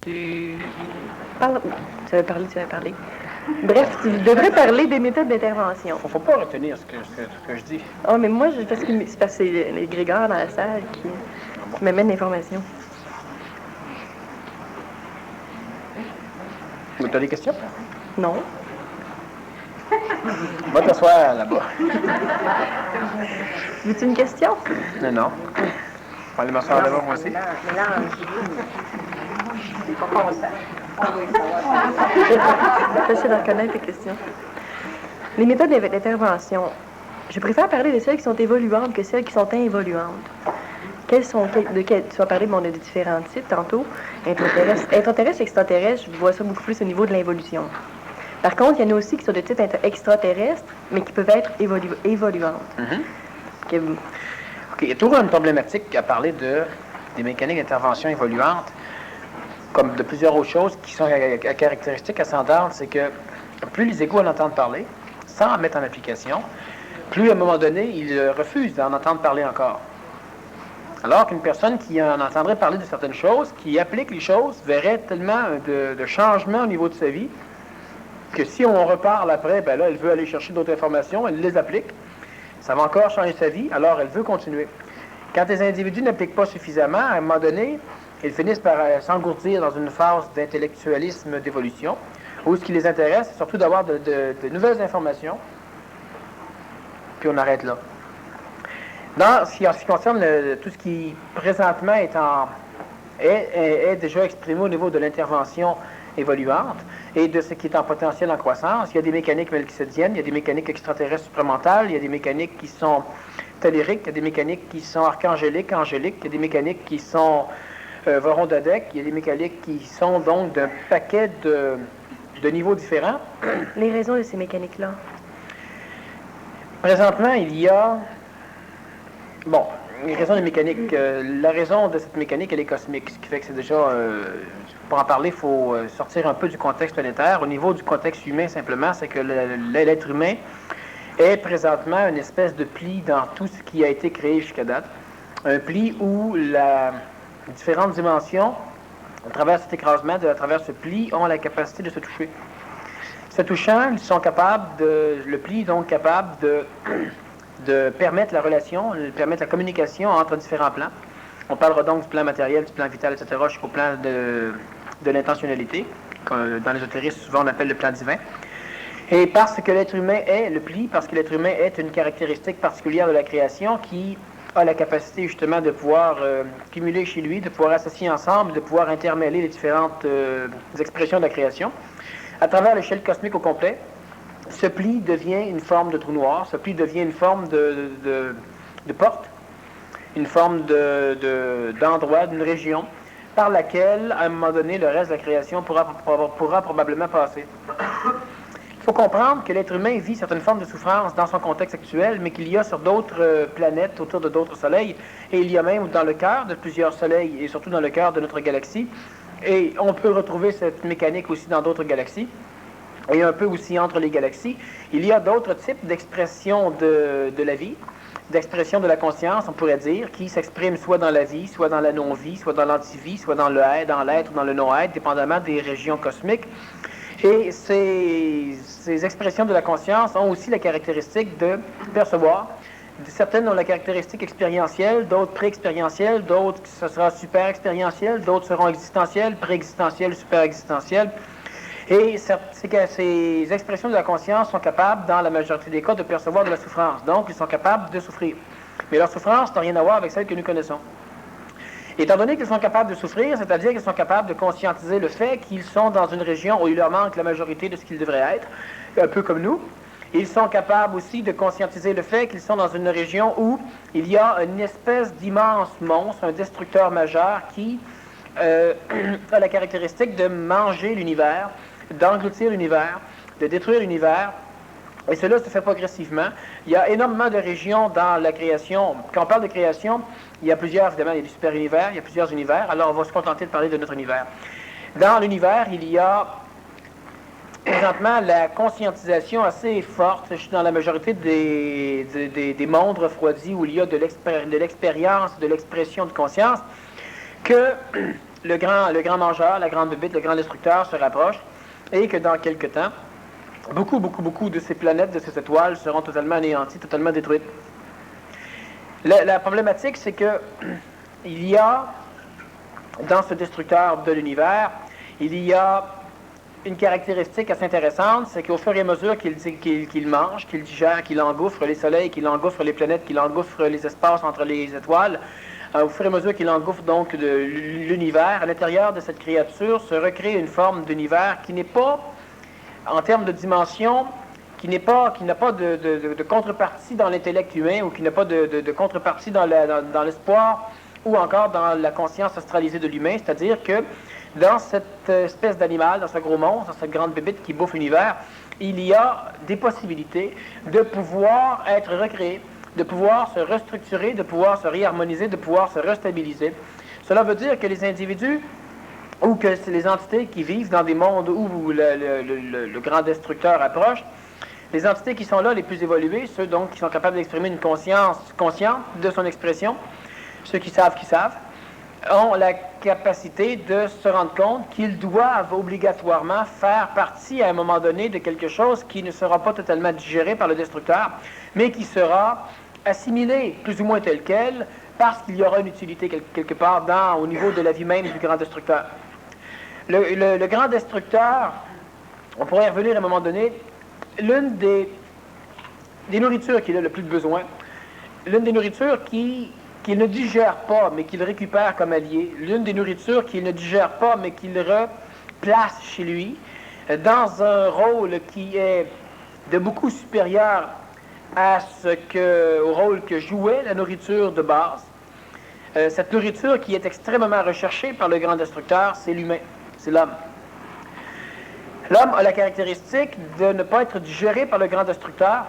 Tu... Parle... Tu avais parlé. Bref, tu devrais parler des méthodes d'intervention. Faut pas retenir ce que je dis. Ah, mais moi, parce que c'est les grégores dans la salle qui m'amènent l'information. Tu as des questions? Non. Va t'asseoir là-bas. Veux-tu une question? Non. On va aller m'asseoir devant moi aussi. J'essaie de reconnaître tes questions. Les méthodes d'intervention. Je préfère parler de celles qui sont évoluantes que celles qui sont involuantes. Tu as parlé de différents types tantôt. Intraterrestre, extraterrestre, je vois ça beaucoup plus au niveau de l'involution. Par contre, il y en a aussi qui sont de type extraterrestre, mais qui peuvent être évoluantes. OK, il y a toujours une problématique à parler des mécaniques d'intervention évoluantes, comme de plusieurs autres choses qui sont à caractéristiques ascendantes, c'est que plus les égos en entendent parler, sans en mettre en application, plus à un moment donné, ils refusent d'en entendre parler encore. Alors qu'une personne qui en entendrait parler de certaines choses, qui applique les choses, verrait tellement de changements au niveau de sa vie, que si on reparle après, ben là, elle veut aller chercher d'autres informations, elle les applique, ça va encore changer sa vie, alors elle veut continuer. Quand les individus n'appliquent pas suffisamment, à un moment donné, ils finissent par s'engourdir dans une phase d'intellectualisme d'évolution, où ce qui les intéresse, c'est surtout d'avoir de nouvelles informations, puis on arrête là. En ce qui concerne tout ce qui présentement est déjà exprimé au niveau de l'intervention évoluante et de ce qui est en potentiel en croissance, il y a des mécaniques melchisédiennes, il y a des mécaniques extraterrestres supramentales, il y a des mécaniques qui sont telluriques, il y a des mécaniques qui sont archangéliques, angéliques, il y a des mécaniques qui sont vorondadèques, il y a des mécaniques qui sont donc d'un paquet de niveaux différents. Les raisons de ces mécaniques-là? Présentement, il y a... Bon, les raisons des mécaniques. La raison de cette mécanique, elle est cosmique, ce qui fait que c'est déjà... pour en parler, il faut sortir un peu du contexte planétaire. Au niveau du contexte humain, simplement, c'est que l'être humain est présentement une espèce de pli dans tout ce qui a été créé jusqu'à date. Un pli où les différentes dimensions, à travers cet écrasement, à travers ce pli, ont la capacité de se toucher. Se touchant, ils sont capables le pli est donc capable de permettre la relation, de permettre la communication entre différents plans. On parlera donc du plan matériel, du plan vital, etc., jusqu'au plan de l'intentionnalité, que dans l'ésotérisme, souvent on appelle le plan divin. Et parce que l'être humain est le pli, parce que l'être humain est une caractéristique particulière de la création qui a la capacité justement de pouvoir cumuler chez lui, de pouvoir associer ensemble, de pouvoir intermêler les différentes expressions de la création. À travers l'échelle cosmique au complet, ce pli devient une forme de trou noir, ce pli devient une forme de porte, une forme d'endroit, d'une région, par laquelle, à un moment donné, le reste de la création pourra probablement passer. Il faut comprendre que l'être humain vit certaines formes de souffrance dans son contexte actuel, mais qu'il y a sur d'autres planètes, autour de d'autres soleils, et il y a même dans le cœur de plusieurs soleils, et surtout dans le cœur de notre galaxie, et on peut retrouver cette mécanique aussi dans d'autres galaxies, et un peu aussi entre les galaxies. Il y a d'autres types d'expression de la vie, d'expression de la conscience, on pourrait dire, qui s'expriment soit dans la vie, soit dans la non-vie, soit dans l'antivie, soit dans le être, dans l'être ou dans le non-être, dépendamment des régions cosmiques. Et ces expressions de la conscience ont aussi la caractéristique de percevoir. Certaines ont la caractéristique expérientielle, d'autres pré-expérientielles, d'autres ce sera super-expérientiel, d'autres seront existentielles, pré-existentielles, super-existentielles. Et ces expressions de la conscience sont capables, dans la majorité des cas, de percevoir de la souffrance. Donc, ils sont capables de souffrir. Mais leur souffrance n'a rien à voir avec celle que nous connaissons. Étant donné qu'ils sont capables de souffrir, c'est-à-dire qu'ils sont capables de conscientiser le fait qu'ils sont dans une région où il leur manque la majorité de ce qu'ils devraient être, un peu comme nous. Ils sont capables aussi de conscientiser le fait qu'ils sont dans une région où il y a une espèce d'immense monstre, un destructeur majeur qui a la caractéristique de manger l'univers, d'engloutir l'univers, de détruire l'univers. Et cela se fait progressivement. Il y a énormément de régions dans la création. Quand on parle de création, il y a plusieurs, évidemment, il y a des super-univers, il y a plusieurs univers. Alors, on va se contenter de parler de notre univers. Dans l'univers, il y a présentement la conscientisation assez forte dans la majorité des mondes refroidis où il y a de l'expérience, de l'expression de conscience, que le grand mangeur, la grande bébite, le grand destructeur se rapproche et que dans quelques temps, beaucoup de ces planètes, de ces étoiles seront totalement anéanties, totalement détruites. La problématique, c'est que il y a, dans ce destructeur de l'univers, il y a une caractéristique assez intéressante, c'est qu'au fur et à mesure qu'il mange, qu'il digère, qu'il engouffre les soleils, qu'il engouffre les planètes, qu'il engouffre les espaces entre les étoiles, au fur et à mesure qu'il engouffre donc de l'univers, à l'intérieur de cette créature se recrée une forme d'univers qui n'est pas, en termes de dimension, qui n'a pas de contrepartie dans l'intellect humain ou qui n'a pas de contrepartie dans l'espoir ou encore dans la conscience astralisée de l'humain, c'est-à-dire que dans cette espèce d'animal, dans ce gros monstre, dans cette grande bébite qui bouffe l'univers, il y a des possibilités de pouvoir être recréé, de pouvoir se restructurer, de pouvoir se réharmoniser, de pouvoir se restabiliser. Cela veut dire que les individus ou que c'est les entités qui vivent dans des mondes où le grand destructeur approche, les entités qui sont là, les plus évoluées, ceux donc qui sont capables d'exprimer une conscience consciente de son expression, ceux qui savent, ont la capacité de se rendre compte qu'ils doivent obligatoirement faire partie à un moment donné de quelque chose qui ne sera pas totalement digéré par le destructeur, mais qui sera assimilé plus ou moins tel quel, parce qu'il y aura une utilité quelque part au niveau de la vie même du grand destructeur. Le grand destructeur, on pourrait y revenir à un moment donné, l'une des nourritures qu'il a le plus besoin, l'une des nourritures qu'il ne digère pas, mais qu'il récupère comme allié, l'une des nourritures qu'il ne digère pas, mais qu'il replace chez lui, dans un rôle qui est de beaucoup supérieur au rôle que jouait la nourriture de base. Cette nourriture qui est extrêmement recherchée par le grand destructeur, c'est l'humain, c'est l'homme. L'homme a la caractéristique de ne pas être digéré par le grand destructeur.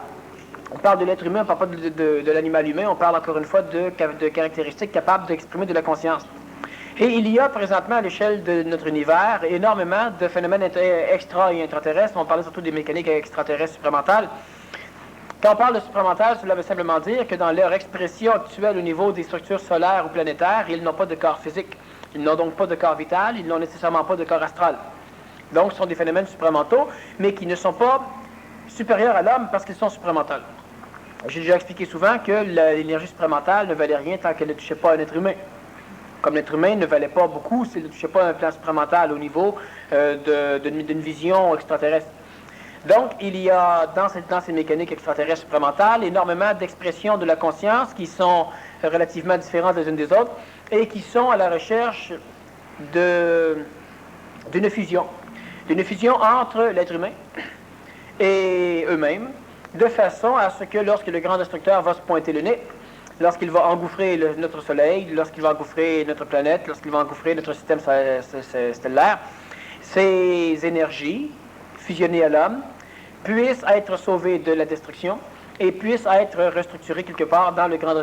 On parle de l'être humain, on ne parle pas de l'animal humain, on parle encore une fois de caractéristiques capables d'exprimer de la conscience. Et il y a présentement à l'échelle de notre univers énormément de phénomènes extra- et intraterrestres. On parlait surtout des mécaniques extraterrestres supramentales. Quand on parle de supramentales, cela veut simplement dire que dans leur expression actuelle au niveau des structures solaires ou planétaires, ils n'ont pas de corps physique. Ils n'ont donc pas de corps vital, ils n'ont nécessairement pas de corps astral. Donc, ce sont des phénomènes supramentaux, mais qui ne sont pas supérieurs à l'homme parce qu'ils sont supramentaux. J'ai déjà expliqué souvent que l'énergie supramentale ne valait rien tant qu'elle ne touchait pas un être humain. Comme l'être humain ne valait pas beaucoup s'il ne touchait pas un plan supramental au niveau d'une vision extraterrestre. Donc, il y a dans ces mécaniques extraterrestres supramentales énormément d'expressions de la conscience qui sont relativement différentes les unes des autres et qui sont à la recherche d'une fusion entre l'être humain et eux-mêmes, de façon à ce que lorsque le grand destructeur va se pointer le nez, lorsqu'il va engouffrer notre Soleil, lorsqu'il va engouffrer notre planète, lorsqu'il va engouffrer notre système stellaire, ces énergies fusionnées à l'homme puissent être sauvées de la destruction et puissent être restructurées quelque part dans le grand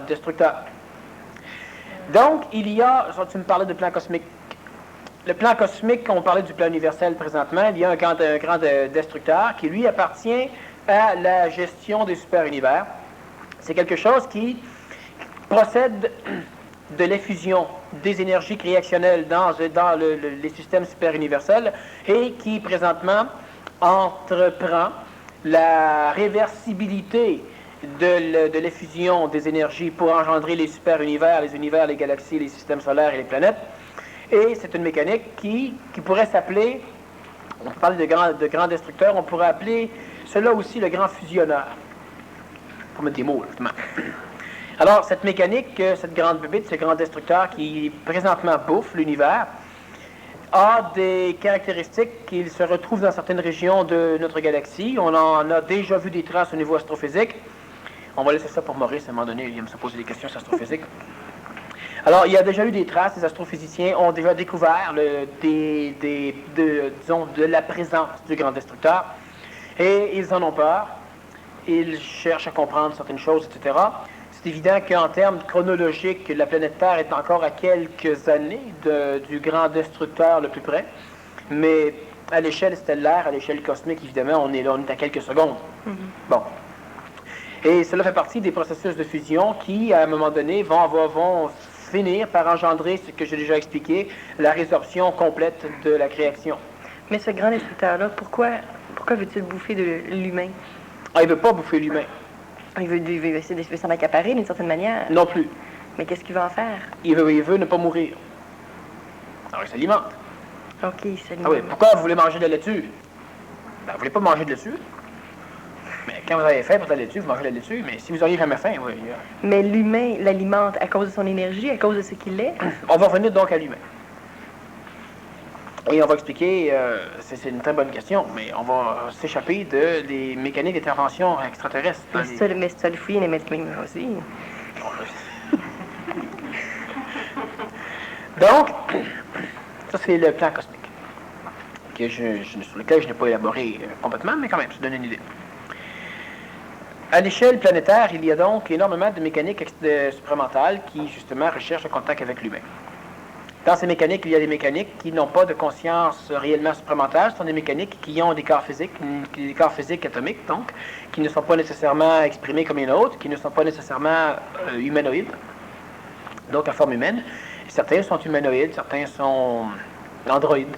destructeur. Donc, il y a, tu me parlais de plan cosmique. Le plan cosmique, on parlait du plan universel présentement, il y a un grand destructeur qui, lui, appartient à la gestion des super-univers. C'est quelque chose qui procède de l'effusion des énergies créationnelles dans les systèmes super-universels et qui, présentement, entreprend la réversibilité de l'effusion des énergies pour engendrer les super-univers, les univers, les galaxies, les systèmes solaires et les planètes. Et c'est une mécanique qui pourrait s'appeler, on parle de grand destructeur, on pourrait appeler cela aussi le grand fusionneur. Pour mettre des mots, justement. Alors, cette mécanique, cette grande bébite, ce grand destructeur qui présentement bouffe l'univers, a des caractéristiques qu'il se retrouve dans certaines régions de notre galaxie. On en a déjà vu des traces au niveau astrophysique. On va laisser ça pour Maurice, à un moment donné, il aime se poser des questions sur l'astrophysique. Alors, il y a déjà eu des traces, les astrophysiciens ont déjà découvert de la présence du grand destructeur, et ils en ont peur, ils cherchent à comprendre certaines choses, etc. C'est évident qu'en termes chronologiques, la planète Terre est encore à quelques années du grand destructeur le plus près, mais à l'échelle stellaire, à l'échelle cosmique, évidemment, on est à quelques secondes. Mm-hmm. Bon. Et cela fait partie des processus de fusion qui, à un moment donné, vont finir par engendrer ce que j'ai déjà expliqué, la résorption complète de la création. Mais ce grand destructeur-là, pourquoi veut-il bouffer de l'humain? Ah, il ne veut pas bouffer l'humain. Il veut s'en accaparer d'une certaine manière. Non plus. Mais qu'est-ce qu'il va en faire? Il veut ne pas mourir. Alors, il s'alimente. OK, il s'alimente. Ah oui, pourquoi vous voulez manger de la laitue? Ben, vous ne voulez pas manger de laitue. Mais quand vous avez faim pour de la laitue, vous mangez de la laitue. Mais si vous auriez jamais faim, oui. Mais l'humain l'alimente à cause de son énergie, à cause de ce qu'il est? On va revenir donc à l'humain. Et on va expliquer, c'est une très bonne question, mais on va s'échapper des mécaniques d'intervention extraterrestre. Mais c'est ça le fouiller les médecins aussi. Donc, ça c'est le plan cosmique, sur lequel je n'ai pas élaboré complètement, mais quand même, ça donne une idée. À l'échelle planétaire, il y a donc énormément de mécaniques supramentales qui, justement, recherchent le contact avec l'humain. Dans ces mécaniques, il y a des mécaniques qui n'ont pas de conscience réellement supramentale. Ce sont des mécaniques qui ont des corps physiques atomiques, donc, qui ne sont pas nécessairement exprimés comme les nôtres, qui ne sont pas nécessairement humanoïdes, donc en forme humaine. Certains sont humanoïdes, certains sont androïdes.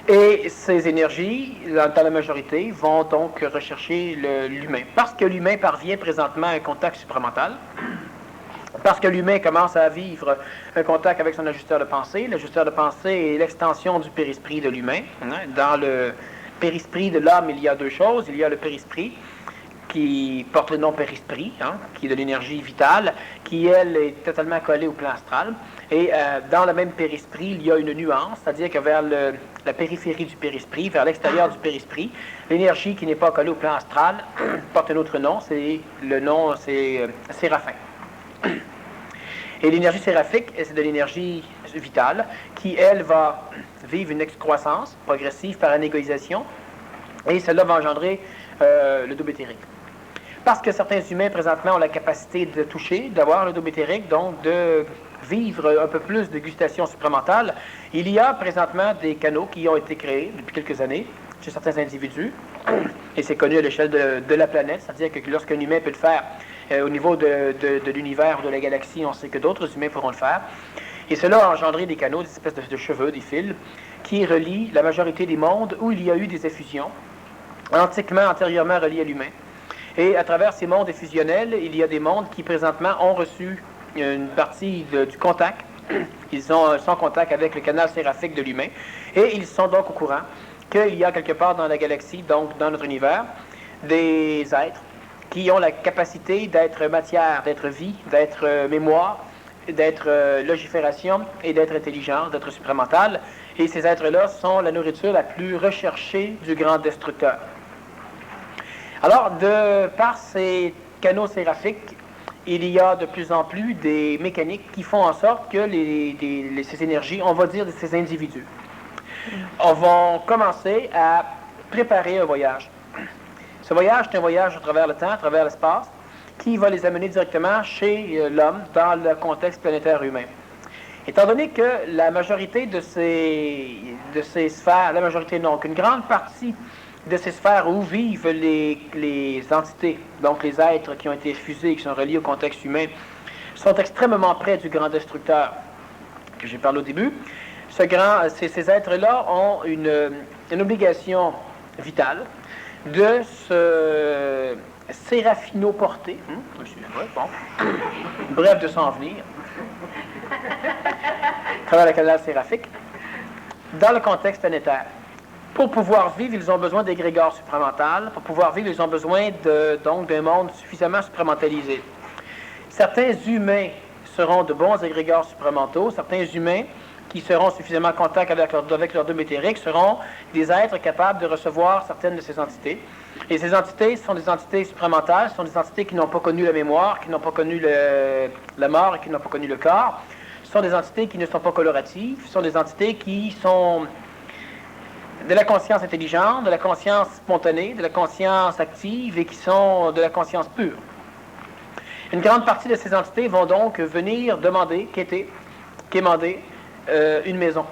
Et ces énergies, dans la majorité, vont donc rechercher l'humain. Parce que l'humain parvient présentement à un contact supramental, parce que l'humain commence à vivre un contact avec son ajusteur de pensée. L'ajusteur de pensée est l'extension du périsprit de l'humain. Dans le périsprit de l'homme, il y a deux choses. Il y a le périsprit, qui porte le nom périsprit, qui est de l'énergie vitale, qui, elle, est totalement collée au plan astral. Et dans le même périsprit, il y a une nuance, c'est-à-dire que vers la périphérie du périsprit, vers l'extérieur du périsprit, l'énergie qui n'est pas collée au plan astral porte un autre nom, le nom c'est Séraphin. Et l'énergie séraphique, c'est de l'énergie vitale qui, elle, va vivre une excroissance progressive par anégoïsation, et cela va engendrer le double éthérique. Parce que certains humains, présentement, ont la capacité de toucher, d'avoir le double éthérique, donc de vivre un peu plus de gustation supramentale, il y a présentement des canaux qui ont été créés depuis quelques années chez certains individus, et c'est connu à l'échelle de la planète, c'est-à-dire que lorsqu'un humain peut le faire au niveau de l'univers ou de la galaxie, on sait que d'autres humains pourront le faire. Et cela a engendré des canaux, des espèces de cheveux, des fils, qui relient la majorité des mondes où il y a eu des effusions, antérieurement reliés à l'humain. Et à travers ces mondes effusionnels, il y a des mondes qui présentement ont reçu une partie du contact. Ils sont en contact avec le canal séraphique de l'humain. Et ils sont donc au courant qu'il y a quelque part dans la galaxie, donc dans notre univers, des êtres qui ont la capacité d'être matière, d'être vie, d'être mémoire, d'être logifération et d'être intelligence, d'être supramentale. Et ces êtres-là sont la nourriture la plus recherchée du grand destructeur. Alors, par ces canaux séraphiques, il y a de plus en plus des mécaniques qui font en sorte que ces énergies, on va dire de ces individus, vont commencer à préparer un voyage. Ce voyage, c'est un voyage à travers le temps, à travers l'espace, qui va les amener directement chez l'homme dans le contexte planétaire humain. Étant donné que la majorité de ces sphères, la majorité non, qu'une grande partie de ces sphères où vivent les entités, donc les êtres qui ont été fusés, qui sont reliés au contexte humain, sont extrêmement près du grand destructeur que j'ai parlé au début. Ces êtres-là ont une obligation vitale de se séraphino-porter, bref, de s'en venir, à travers le canal séraphique, dans le contexte planétaire. Pour pouvoir vivre, ils ont besoin d'égrégores supramentales. Pour pouvoir vivre, ils ont besoin donc d'un monde suffisamment supramentalisé. Certains humains seront de bons égrégores supramentaux. Certains humains qui seront suffisamment en contact avec leur double éthérique seront des êtres capables de recevoir certaines de ces entités. Et ces entités sont des entités supramentales, ce sont des entités qui n'ont pas connu la mémoire, qui n'ont pas connu la mort et qui n'ont pas connu le corps. Ce sont des entités qui ne sont pas coloratives, ce sont des entités qui sont de la conscience intelligente, de la conscience spontanée, de la conscience active et qui sont de la conscience pure. Une grande partie de ces entités vont donc venir quémander une maison.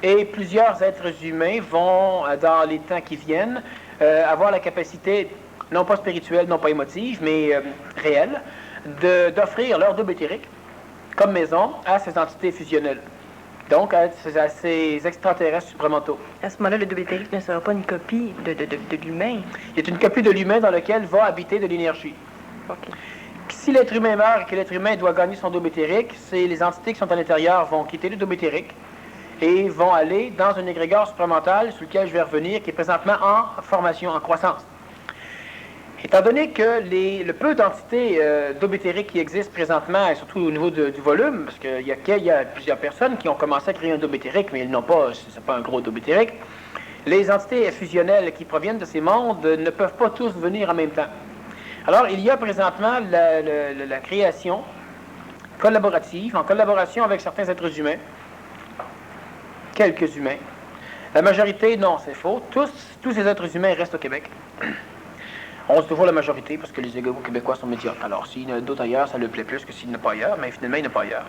Et plusieurs êtres humains vont, dans les temps qui viennent, avoir la capacité, non pas spirituelle, non pas émotive, mais réelle, d'offrir leur double éthérique comme maison à ces entités fusionnelles. Donc, à ces extraterrestres supramentaux. À ce moment-là, le double éthérique ne sera pas une copie de l'humain. Il est une copie de l'humain dans lequel va habiter de l'énergie. OK. Si l'être humain meurt et que l'être humain doit gagner son double éthérique, les entités qui sont à l'intérieur vont quitter le double éthérique et vont aller dans un égrégore supramental sur lequel je vais revenir, qui est présentement en formation, en croissance. Étant donné que le peu d'entités double éthériques qui existent présentement, et surtout au niveau du volume, parce qu'il y a plusieurs personnes qui ont commencé à créer un double éthérique, mais ils n'ont pas, c'est pas un gros double éthérique, les entités fusionnelles qui proviennent de ces mondes ne peuvent pas tous venir en même temps. Alors, il y a présentement la création collaborative, en collaboration avec certains êtres humains, quelques humains. La majorité, non, c'est faux. Tous ces êtres humains restent au Québec. On se toujours la majorité parce que les égaux québécois sont médiocres. Alors, s'il y en a d'autres ailleurs, ça lui plaît plus que s'il n'y en a pas ailleurs, mais finalement, il n'y en a pas ailleurs.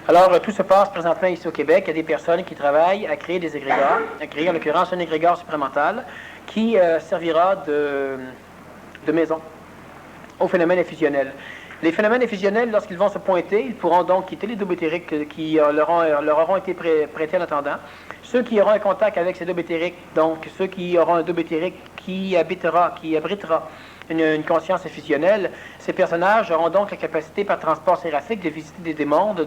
Alors, tout se passe présentement ici au Québec. Il y a des personnes qui travaillent à créer des égrégores, à créer en l'occurrence un égrégore supramental qui servira de maison au phénomène effusionnel. Les phénomènes effusionnels, lorsqu'ils vont se pointer, ils pourront donc quitter les doubles éthériques qui leur auront été prêtés en attendant. Ceux qui auront un contact avec ces doubles éthériques, donc ceux qui auront un double éthérique qui abritera une conscience effusionnelle, ces personnages auront donc la capacité par transport séraphique de visiter des mondes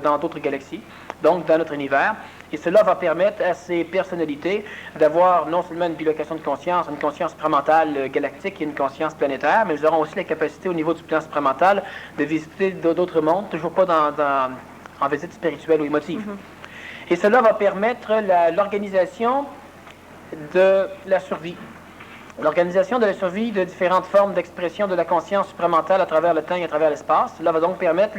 dans d'autres galaxies, donc dans notre univers. Et cela va permettre à ces personnalités d'avoir non seulement une bilocation de conscience, une conscience supramentale galactique et une conscience planétaire, mais ils auront aussi la capacité au niveau du plan supramental de visiter d'autres mondes, toujours pas en visite spirituelle ou émotive. Et cela va permettre l'organisation de la survie. L'organisation de la survie de différentes formes d'expression de la conscience supramentale à travers le temps et à travers l'espace. Cela va donc permettre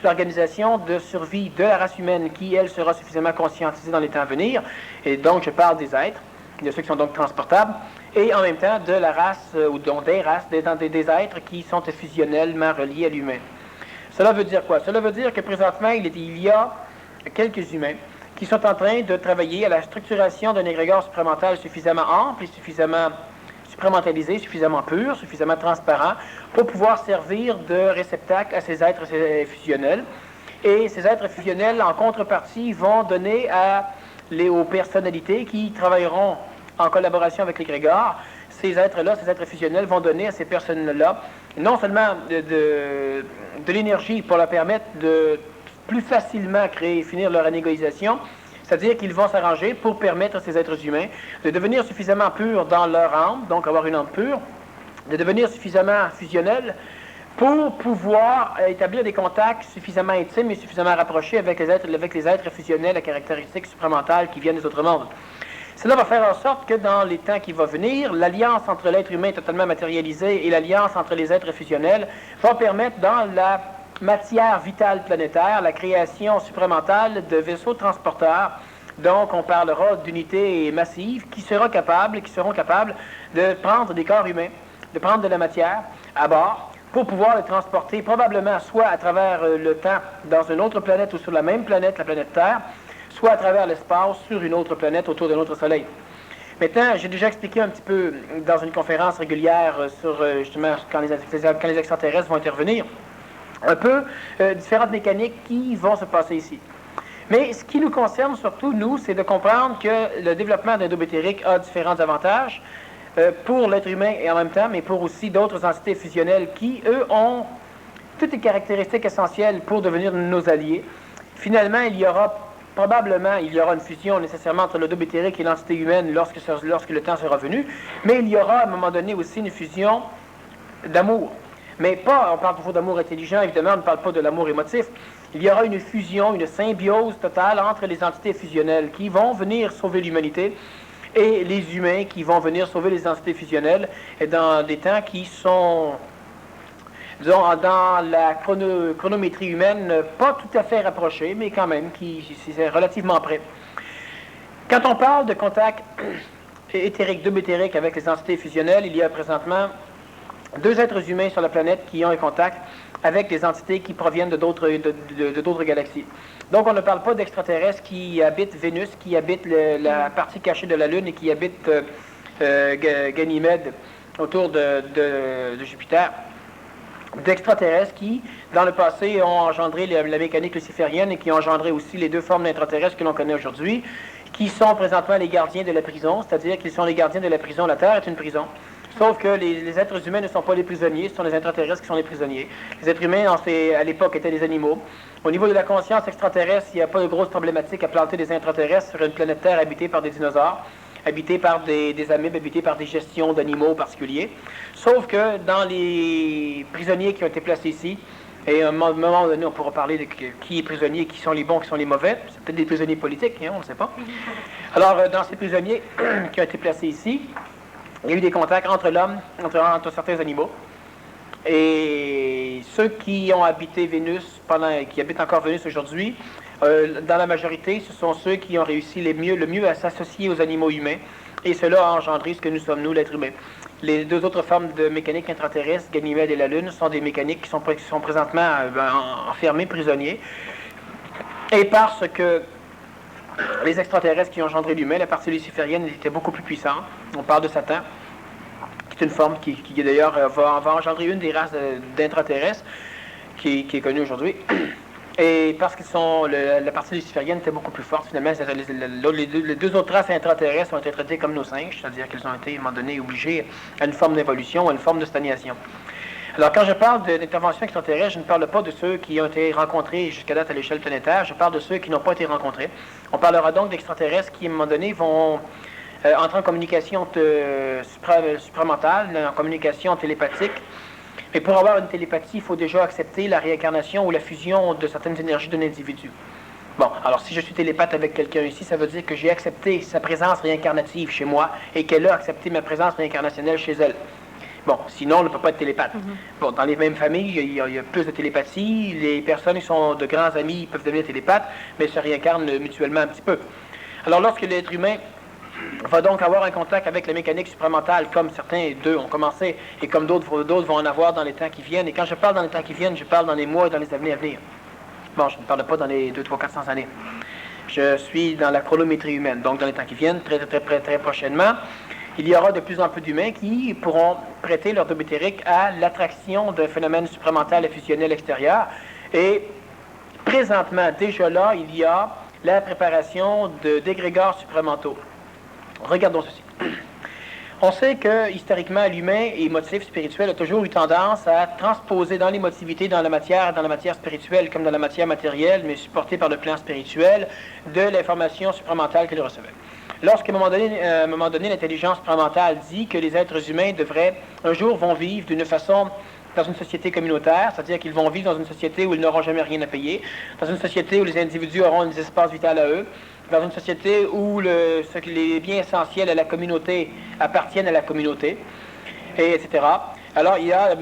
l'organisation de survie de la race humaine qui, elle, sera suffisamment conscientisée dans les temps à venir. Et donc, je parle des êtres, de ceux qui sont donc transportables, et en même temps de la race, ou donc des races, des êtres qui sont fusionnellement reliés à l'humain. Cela veut dire quoi? Cela veut dire que présentement, il y a quelques humains qui sont en train de travailler à la structuration d'un égrégore supramental suffisamment ample et suffisamment supramentalisé, suffisamment pur, suffisamment transparent pour pouvoir servir de réceptacle à ces êtres fusionnels. Et ces êtres fusionnels, en contrepartie, vont donner aux personnalités qui travailleront en collaboration avec l'égrégore. Ces êtres-là, ces êtres fusionnels vont donner à ces personnes-là non seulement de l'énergie pour leur permettre de plus facilement finir leur anégoïsation, c'est-à-dire qu'ils vont s'arranger pour permettre à ces êtres humains de devenir suffisamment purs dans leur âme, donc avoir une âme pure, de devenir suffisamment fusionnels pour pouvoir établir des contacts suffisamment intimes et suffisamment rapprochés avec les êtres fusionnels à caractéristiques supramentales qui viennent des autres mondes. Cela va faire en sorte que dans les temps qui vont venir, l'alliance entre l'être humain totalement matérialisé et l'alliance entre les êtres fusionnels va permettre dans la matière vitale planétaire, la création supramentale de vaisseaux transporteurs. Donc, on parlera d'unités massives qui seront capables de prendre des corps humains, de prendre de la matière à bord pour pouvoir le transporter probablement soit à travers le temps dans une autre planète ou sur la même planète, la planète Terre, soit à travers l'espace sur une autre planète autour d'un autre soleil. Maintenant, j'ai déjà expliqué un petit peu dans une conférence régulière sur justement quand les extraterrestres vont intervenir, un peu différentes mécaniques qui vont se passer ici. Mais ce qui nous concerne surtout, nous, c'est de comprendre que le développement d'un double éthérique a différents avantages pour l'être humain et en même temps, mais pour aussi d'autres entités fusionnelles qui, eux, ont toutes les caractéristiques essentielles pour devenir nos alliés. Finalement, il y aura une fusion nécessairement entre le double éthérique et l'entité humaine lorsque le temps sera venu, mais il y aura à un moment donné aussi une fusion d'amour. Mais pas, on parle toujours d'amour intelligent, évidemment, on ne parle pas de l'amour émotif. Il y aura une fusion, une symbiose totale entre les entités fusionnelles qui vont venir sauver l'humanité et les humains qui vont venir sauver les entités fusionnelles et dans des temps qui sont, disons, dans la chronométrie humaine, pas tout à fait rapprochés, mais quand même, c'est relativement près. Quand on parle de contact éthérique, double éthérique avec les entités fusionnelles, il y a présentement 2 êtres humains sur la planète qui ont un contact avec des entités qui proviennent de d'autres galaxies. Donc, on ne parle pas d'extraterrestres qui habitent Vénus, qui habitent la partie cachée de la Lune et qui habitent Ganymède autour de Jupiter. d'extraterrestres qui, dans le passé, ont engendré la mécanique luciférienne et qui ont engendré aussi les deux formes d'intraterrestres que l'on connaît aujourd'hui, qui sont présentement les gardiens de la prison, c'est-à-dire qu'ils sont les gardiens de la prison. La Terre est une prison. Sauf que les êtres humains ne sont pas les prisonniers, ce sont les intraterrestres qui sont les prisonniers. Les êtres humains, à l'époque, étaient des animaux. Au niveau de la conscience extraterrestre, il n'y a pas de grosse problématique à planter des intraterrestres sur une planète Terre habitée par des dinosaures, habitée par des amibes, habitée par des gestions d'animaux particuliers. Sauf que dans les prisonniers qui ont été placés ici, et à un moment donné, on pourra parler de qui est prisonnier, qui sont les bons, qui sont les mauvais. C'est peut-être des prisonniers politiques, hein, on ne sait pas. Alors, dans ces prisonniers qui ont été placés ici, il y a eu des contacts entre l'homme, entre certains animaux. Et ceux qui ont habité Vénus, qui habitent encore Vénus aujourd'hui, dans la majorité, ce sont ceux qui ont réussi le mieux à s'associer aux animaux humains. Et cela a engendré ce que nous sommes, nous, l'être humain. Les deux autres formes de mécanique intraterrestre, Ganymède et la Lune, sont des mécaniques qui sont présentement enfermés, prisonniers. Et parce que les extraterrestres qui ont engendré l'humain, la partie luciférienne était beaucoup plus puissante. On parle de Satan, qui est une forme qui d'ailleurs va engendrer une des races d'intraterrestres qui est connue aujourd'hui. Et parce que la partie luciférienne était beaucoup plus forte, finalement, les deux autres races intraterrestres ont été traitées comme nos singes, c'est-à-dire qu'ils ont été, à un moment donné, obligés à une forme d'évolution, à une forme de stagnation. Alors, quand je parle d'intervention extraterrestre, je ne parle pas de ceux qui ont été rencontrés jusqu'à date à l'échelle planétaire, je parle de ceux qui n'ont pas été rencontrés. On parlera donc d'extraterrestres qui, à un moment donné, vont entrer en communication supramentale, en communication télépathique. Mais pour avoir une télépathie, il faut déjà accepter la réincarnation ou la fusion de certaines énergies d'un individu. Bon, alors si je suis télépathe avec quelqu'un ici, ça veut dire que j'ai accepté sa présence réincarnative chez moi et qu'elle a accepté ma présence réincarnationnelle chez elle. Bon, sinon, on ne peut pas être télépathe. Bon, dans les mêmes familles, il y a plus de télépathie. Les personnes qui sont de grands amis peuvent devenir télépathes, mais se réincarnent mutuellement un petit peu. Alors, lorsque l'être humain va donc avoir un contact avec la mécanique supramentale, comme certains d'eux ont commencé, et comme d'autres vont en avoir dans les temps qui viennent. Et quand je parle dans les temps qui viennent, je parle dans les mois et dans les années à venir. Bon, je ne parle pas dans les 200, 300, 400 années. Je suis dans la chronométrie humaine, donc dans les temps qui viennent, très prochainement. Il y aura de plus en plus d'humains qui pourront prêter leur double éthérique à l'attraction d'un phénomène supramental et fusionnel extérieur. Et présentement, déjà là, il y a la préparation d'égrégores supramentaux. Regardons ceci. On sait que, historiquement, l'humain émotif spirituel a toujours eu tendance à transposer dans l'émotivité, dans la matière spirituelle comme dans la matière matérielle, mais supportée par le plan spirituel, de l'information supramentale qu'il recevait. Lorsqu'à un moment donné, l'intelligence supramentale dit que les êtres humains un jour vont vivre d'une façon dans une société communautaire, c'est-à-dire qu'ils vont vivre dans une société où ils n'auront jamais rien à payer, dans une société où les individus auront des espaces vitaux à eux, dans une société où les biens essentiels à la communauté appartiennent à la communauté, etc. Alors, il y a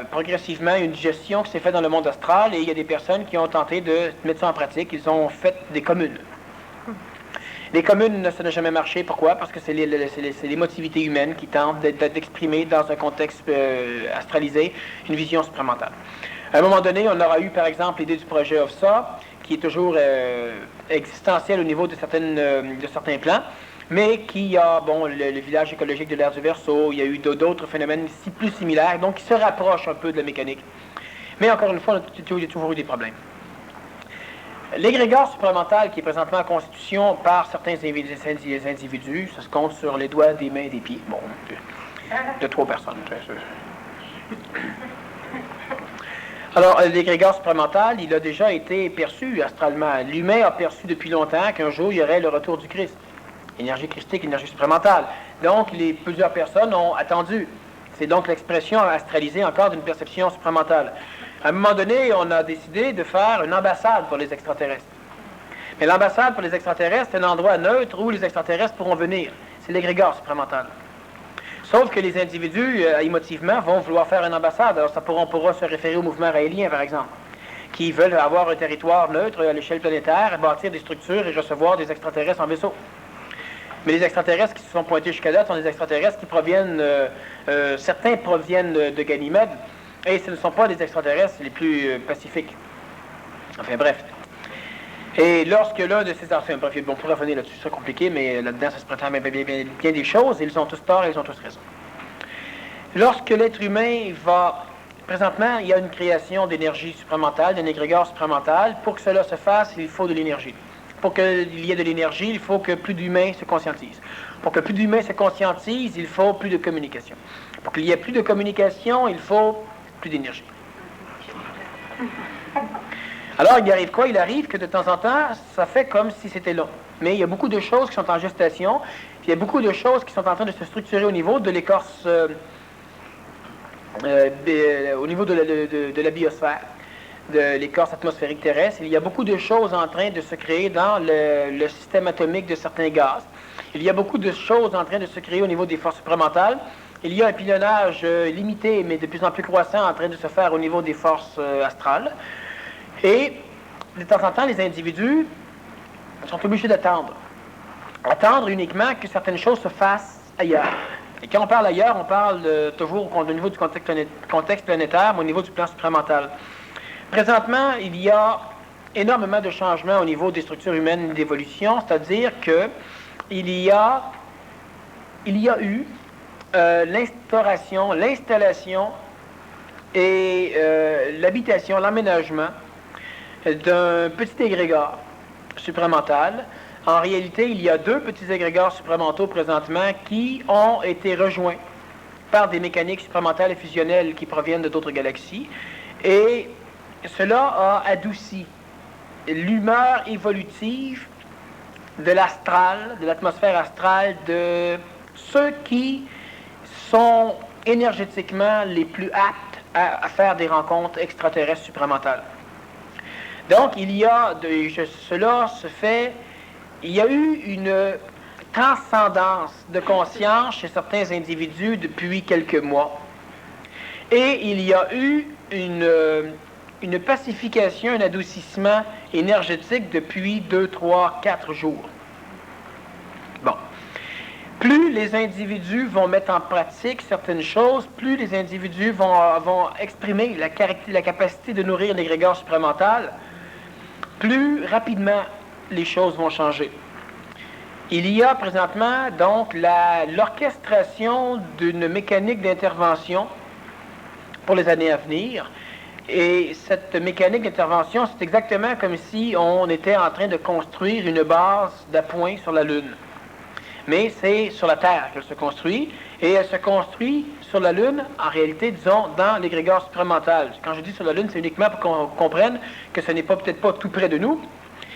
progressivement une gestion qui s'est faite dans le monde astral et il y a des personnes qui ont tenté de mettre ça en pratique. Ils ont fait des communes. Les communes, ça n'a jamais marché. Pourquoi? Parce que c'est l'émotivité humaine qui tente d'exprimer dans un contexte astralisé une vision supramentale. À un moment donné, on aura eu, par exemple, l'idée du projet OFSA, qui est toujours existentiel au niveau de certains plans, mais qui a, le village écologique de l'ère du Verseau, il y a eu d'autres phénomènes plus similaires, donc qui se rapprochent un peu de la mécanique. Mais encore une fois, il y a toujours eu des problèmes. L'égrégore supramental qui est présentement en constitution par certains individus, ça se compte sur les doigts des mains et des pieds, de 3 personnes. Alors, l'égrégore supramental, il a déjà été perçu astralement. L'humain a perçu depuis longtemps qu'un jour, il y aurait le retour du Christ. Énergie christique, énergie supramentale. Donc, plusieurs personnes ont attendu. C'est donc l'expression astralisée encore d'une perception supramentale. À un moment donné, on a décidé de faire une ambassade pour les extraterrestres. Mais l'ambassade pour les extraterrestres, c'est un endroit neutre où les extraterrestres pourront venir. C'est l'égrégore supramental. Sauf que les individus, émotivement, vont vouloir faire une ambassade. Alors, on pourra se référer au mouvement raélien, par exemple, qui veulent avoir un territoire neutre à l'échelle planétaire, bâtir des structures et recevoir des extraterrestres en vaisseau. Mais les extraterrestres qui se sont pointés jusqu'à date sont des extraterrestres qui proviennent, certains proviennent de Ganymède, et ce ne sont pas les extraterrestres les plus pacifiques. Enfin bref. Et lorsque l'un de ces enfants, bref, on pourrait revenir là-dessus, c'est compliqué, mais là-dedans, ça se prétend bien des choses, et ils ont tous tort et ils ont tous raison. Lorsque l'être humain va présentement, il y a une création d'énergie supramentale, d'un égrégore supramental. Pour que cela se fasse, il faut de l'énergie. Pour qu'il y ait de l'énergie, il faut que plus d'humains se conscientisent. Pour que plus d'humains se conscientisent, il faut plus de communication. Pour qu'il y ait plus de communication, il faut plus d'énergie. Alors, il arrive quoi? Il arrive que de temps en temps, ça fait comme si c'était long. Mais il y a beaucoup de choses qui sont en gestation, puis il y a beaucoup de choses qui sont en train de se structurer au niveau de l'écorce, au niveau de la biosphère, de l'écorce atmosphérique terrestre. Il y a beaucoup de choses en train de se créer dans le système atomique de certains gaz. Il y a beaucoup de choses en train de se créer au niveau des forces supramentales. Il y a un pilonnage limité, mais de plus en plus croissant, en train de se faire au niveau des forces astrales. Et de temps en temps, les individus sont obligés d'attendre. Attendre uniquement que certaines choses se fassent ailleurs. Et quand on parle ailleurs, on parle toujours au niveau du contexte planétaire, mais au niveau du plan supramental. Présentement, il y a énormément de changements au niveau des structures humaines d'évolution, c'est-à-dire que il y a eu l'installation et l'habitation, l'aménagement d'un petit égrégore supramental. En réalité, il y a 2 petits égrégores supramentaux présentement qui ont été rejoints par des mécaniques supramentales et fusionnelles qui proviennent d'autres galaxies. Et cela a adouci l'humeur évolutive de l'astral, de l'atmosphère astrale, de ceux qui sont énergétiquement les plus aptes à faire des rencontres extraterrestres supramentales. Donc, il y a eu une transcendance de conscience chez certains individus depuis quelques mois. Et il y a eu une pacification, un adoucissement énergétique depuis 2, 3, 4 jours. Bon. Plus les individus vont mettre en pratique certaines choses, plus les individus vont exprimer la capacité de nourrir l'égrégore supramental, plus rapidement les choses vont changer. Il y a présentement donc l'orchestration d'une mécanique d'intervention pour les années à venir. Et cette mécanique d'intervention, c'est exactement comme si on était en train de construire une base d'appoint sur la Lune. Mais c'est sur la Terre qu'elle se construit, et elle se construit sur la Lune, en réalité, disons, dans l'égrégore supramental. Quand je dis sur la Lune, c'est uniquement pour qu'on comprenne que ce n'est peut-être pas tout près de nous,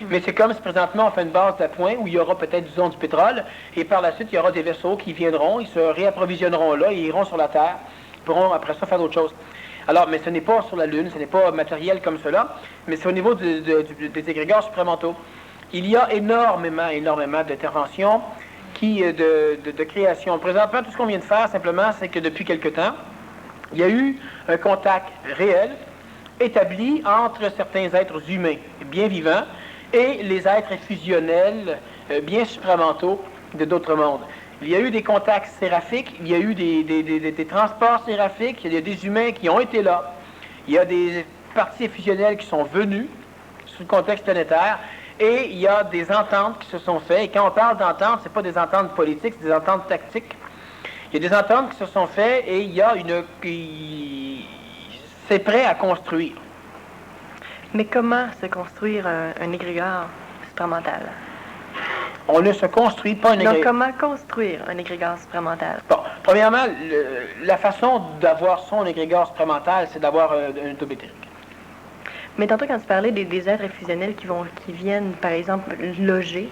mais c'est comme si présentement on fait une base d'appoint où il y aura peut-être, disons, du pétrole, et par la suite, il y aura des vaisseaux qui viendront, ils se réapprovisionneront là, et iront sur la Terre, pourront après ça faire d'autres choses. Alors, mais ce n'est pas sur la Lune, ce n'est pas matériel comme cela, mais c'est au niveau des égrégores supramentaux. Il y a énormément d'interventions de création. Présentement, tout ce qu'on vient de faire, simplement, c'est que depuis quelque temps, il y a eu un contact réel établi entre certains êtres humains bien vivants et les êtres fusionnels bien supramentaux de d'autres mondes. Il y a eu des contacts séraphiques, il y a eu des transports séraphiques, il y a des humains qui ont été là, il y a des parties fusionnelles qui sont venues sous le contexte planétaire, et il y a des ententes qui se sont faites. Et quand on parle d'ententes, ce n'est pas des ententes politiques, c'est des ententes tactiques. Il y a des ententes qui se sont faites et il y a c'est prêt à construire. Mais comment se construire un égrégore supramental? On ne se construit pas un égrégore. Donc, comment construire un égrégore supramental? Bon, premièrement, la façon d'avoir son égrégore supramental, c'est d'avoir un double éthérique. Mais tantôt, quand tu parlais des êtres fusionnels qui viennent, par exemple, loger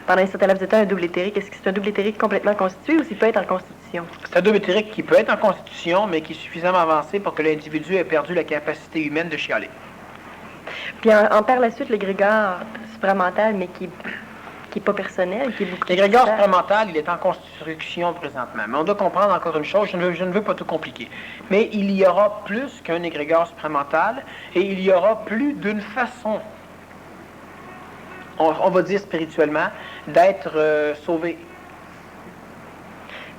pendant un certain laps de temps un double éthérique, est-ce que c'est un double éthérique complètement constitué ou s'il peut être en constitution? C'est un double éthérique qui peut être en constitution, mais qui est suffisamment avancé pour que l'individu ait perdu la capacité humaine de chialer. Puis par la suite, l'égrégore supramental, mais qui n'est pas personnel, qui est beaucoup plus... L'égrégore supramental, il est en construction présentement. Mais on doit comprendre encore une chose, je ne veux pas tout compliquer. Mais il y aura plus qu'un égrégore supramental et il y aura plus d'une façon, on va dire spirituellement, d'être sauvé.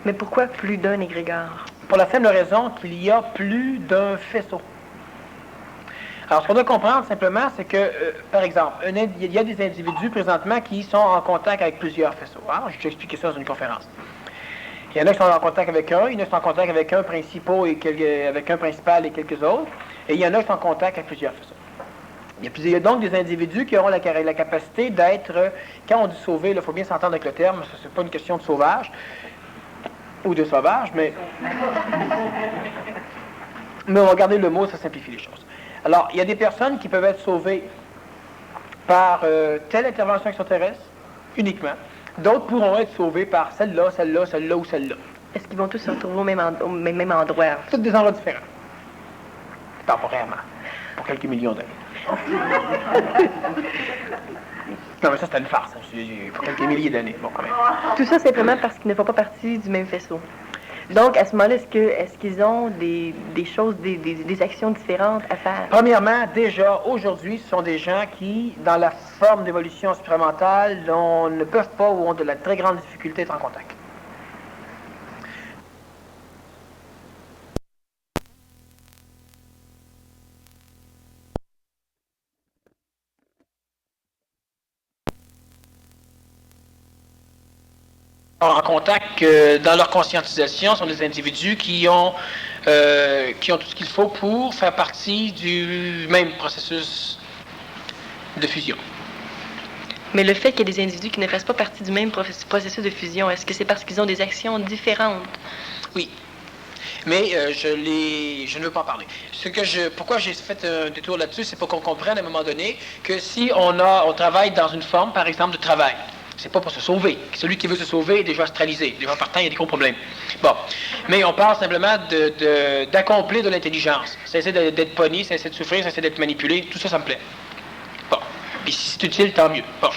Mais pourquoi plus d'un égrégore? Pour la simple raison qu'il y a plus d'un faisceau. Alors, ce qu'on doit comprendre simplement, c'est que, par exemple, il y a des individus présentement qui sont en contact avec plusieurs faisceaux. J'ai expliqué ça dans une conférence. Il y en a qui sont en contact avec un, il y en a qui sont en contact avec un avec un principal et quelques autres, et il y en a qui sont en contact avec plusieurs façons. Il y a donc des individus qui auront la capacité d'être, quand on dit sauver, il faut bien s'entendre avec le terme, ce n'est pas une question de sauvage, ou de sauvage, mais on va garder le mot, ça simplifie les choses. Alors, il y a des personnes qui peuvent être sauvées par telle intervention extraterrestre, uniquement. D'autres pourront être sauvées par celle-là, celle-là, celle-là ou celle-là. Est-ce qu'ils vont tous se retrouver au même endroit? Toutes des endroits différents. Temporairement. Pour quelques millions d'années. Non, mais ça, c'est une farce. Pour quelques milliers d'années. Bon, quand même. Tout ça simplement parce qu'ils ne font pas partie du même faisceau. Donc, à ce moment-là, est-ce qu'ils ont des choses, des actions différentes à faire? Premièrement, déjà, aujourd'hui, ce sont des gens qui, dans la forme d'évolution supramentale, ne peuvent pas ou ont de la très grande difficulté à être en contact. En contact, dans leur conscientisation, sont des individus qui ont tout ce qu'il faut pour faire partie du même processus de fusion. Mais le fait qu'il y ait des individus qui ne fassent pas partie du même processus de fusion, est-ce que c'est parce qu'ils ont des actions différentes? Oui. Mais je ne veux pas en parler. Pourquoi j'ai fait un détour là-dessus, c'est pour qu'on comprenne à un moment donné que si on travaille dans une forme, par exemple, de travail, c'est pas pour se sauver. Celui qui veut se sauver est déjà astralisé. Déjà partant, il y a des gros problèmes. Bon. Mais on parle simplement d'accomplir de l'intelligence. Cesser d'être pogné, cesser de souffrir, cesser d'être manipulé. Tout ça, ça me plaît. Bon. Et si c'est utile, tant mieux. Bon.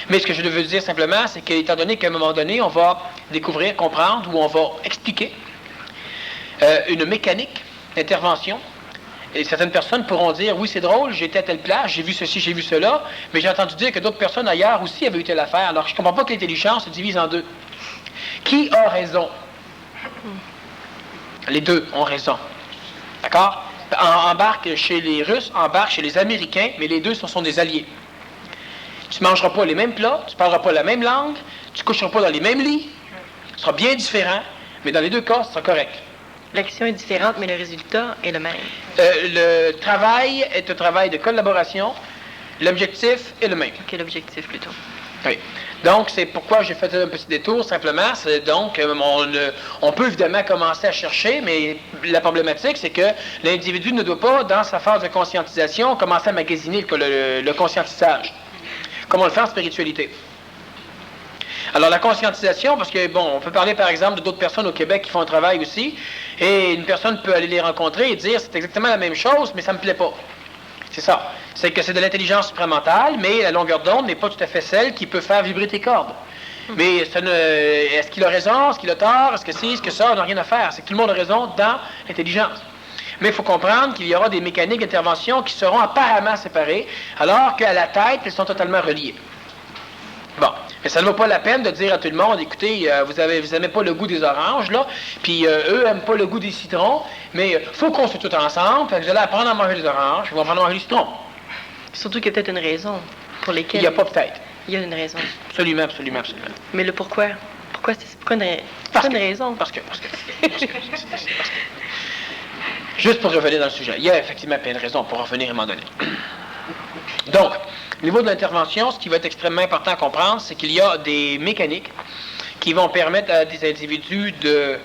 Mais ce que je veux dire simplement, c'est qu'étant donné qu'à un moment donné, on va découvrir, comprendre, ou on va expliquer une mécanique d'intervention. Et certaines personnes pourront dire, oui, c'est drôle, j'étais à telle place, j'ai vu ceci, j'ai vu cela, mais j'ai entendu dire que d'autres personnes ailleurs aussi avaient eu telle affaire. Alors, je ne comprends pas que l'intelligence se divise en deux. Qui a raison? Les deux ont raison. D'accord? Embarque chez les Russes, embarque chez les Américains, mais les deux sont des alliés. Tu ne mangeras pas les mêmes plats, tu ne parleras pas la même langue, tu ne coucheras pas dans les mêmes lits, ce sera bien différent, mais dans les deux cas, ce sera correct. L'action est différente, mais le résultat est le même. Le travail est un travail de collaboration. L'objectif est le même. OK, l'objectif plutôt. Oui. Donc, c'est pourquoi j'ai fait un petit détour, simplement. C'est donc, on peut évidemment commencer à chercher, mais la problématique, c'est que l'individu ne doit pas, dans sa phase de conscientisation, commencer à magasiner le conscientisage. Comme on le fait en spiritualité. Alors, la conscientisation, parce que, bon, on peut parler, par exemple, d'autres personnes au Québec qui font un travail aussi, et une personne peut aller les rencontrer et dire, c'est exactement la même chose, mais ça ne me plaît pas. C'est ça. C'est que c'est de l'intelligence supramentale, mais la longueur d'onde n'est pas tout à fait celle qui peut faire vibrer tes cordes. Mais est-ce qu'il a raison, est-ce qu'il a tort, est-ce que c'est, est-ce que ça, on n'a rien à faire. C'est que tout le monde a raison dans l'intelligence. Mais il faut comprendre qu'il y aura des mécaniques d'intervention qui seront apparemment séparées, alors qu'à la tête, elles sont totalement reliées. Bon. Mais ça ne vaut pas la peine de dire à tout le monde, écoutez, vous n'aimez pas le goût des oranges, là, puis eux n'aiment pas le goût des citrons, mais il faut qu'on soit tous ensemble, fait que vous allez apprendre à manger des oranges, ils vont apprendre à manger des citrons. Surtout qu'il y a peut-être une raison pour lesquelles... Il n'y a pas peut-être. Il y a une raison. Absolument, absolument, absolument. Mais le pourquoi? Pourquoi une raison? Parce que. Juste pour revenir dans le sujet, il y a effectivement plein de raisons pour revenir à un moment donné. Donc, au niveau de l'intervention, ce qui va être extrêmement important à comprendre, c'est qu'il y a des mécaniques qui vont permettre à des individus de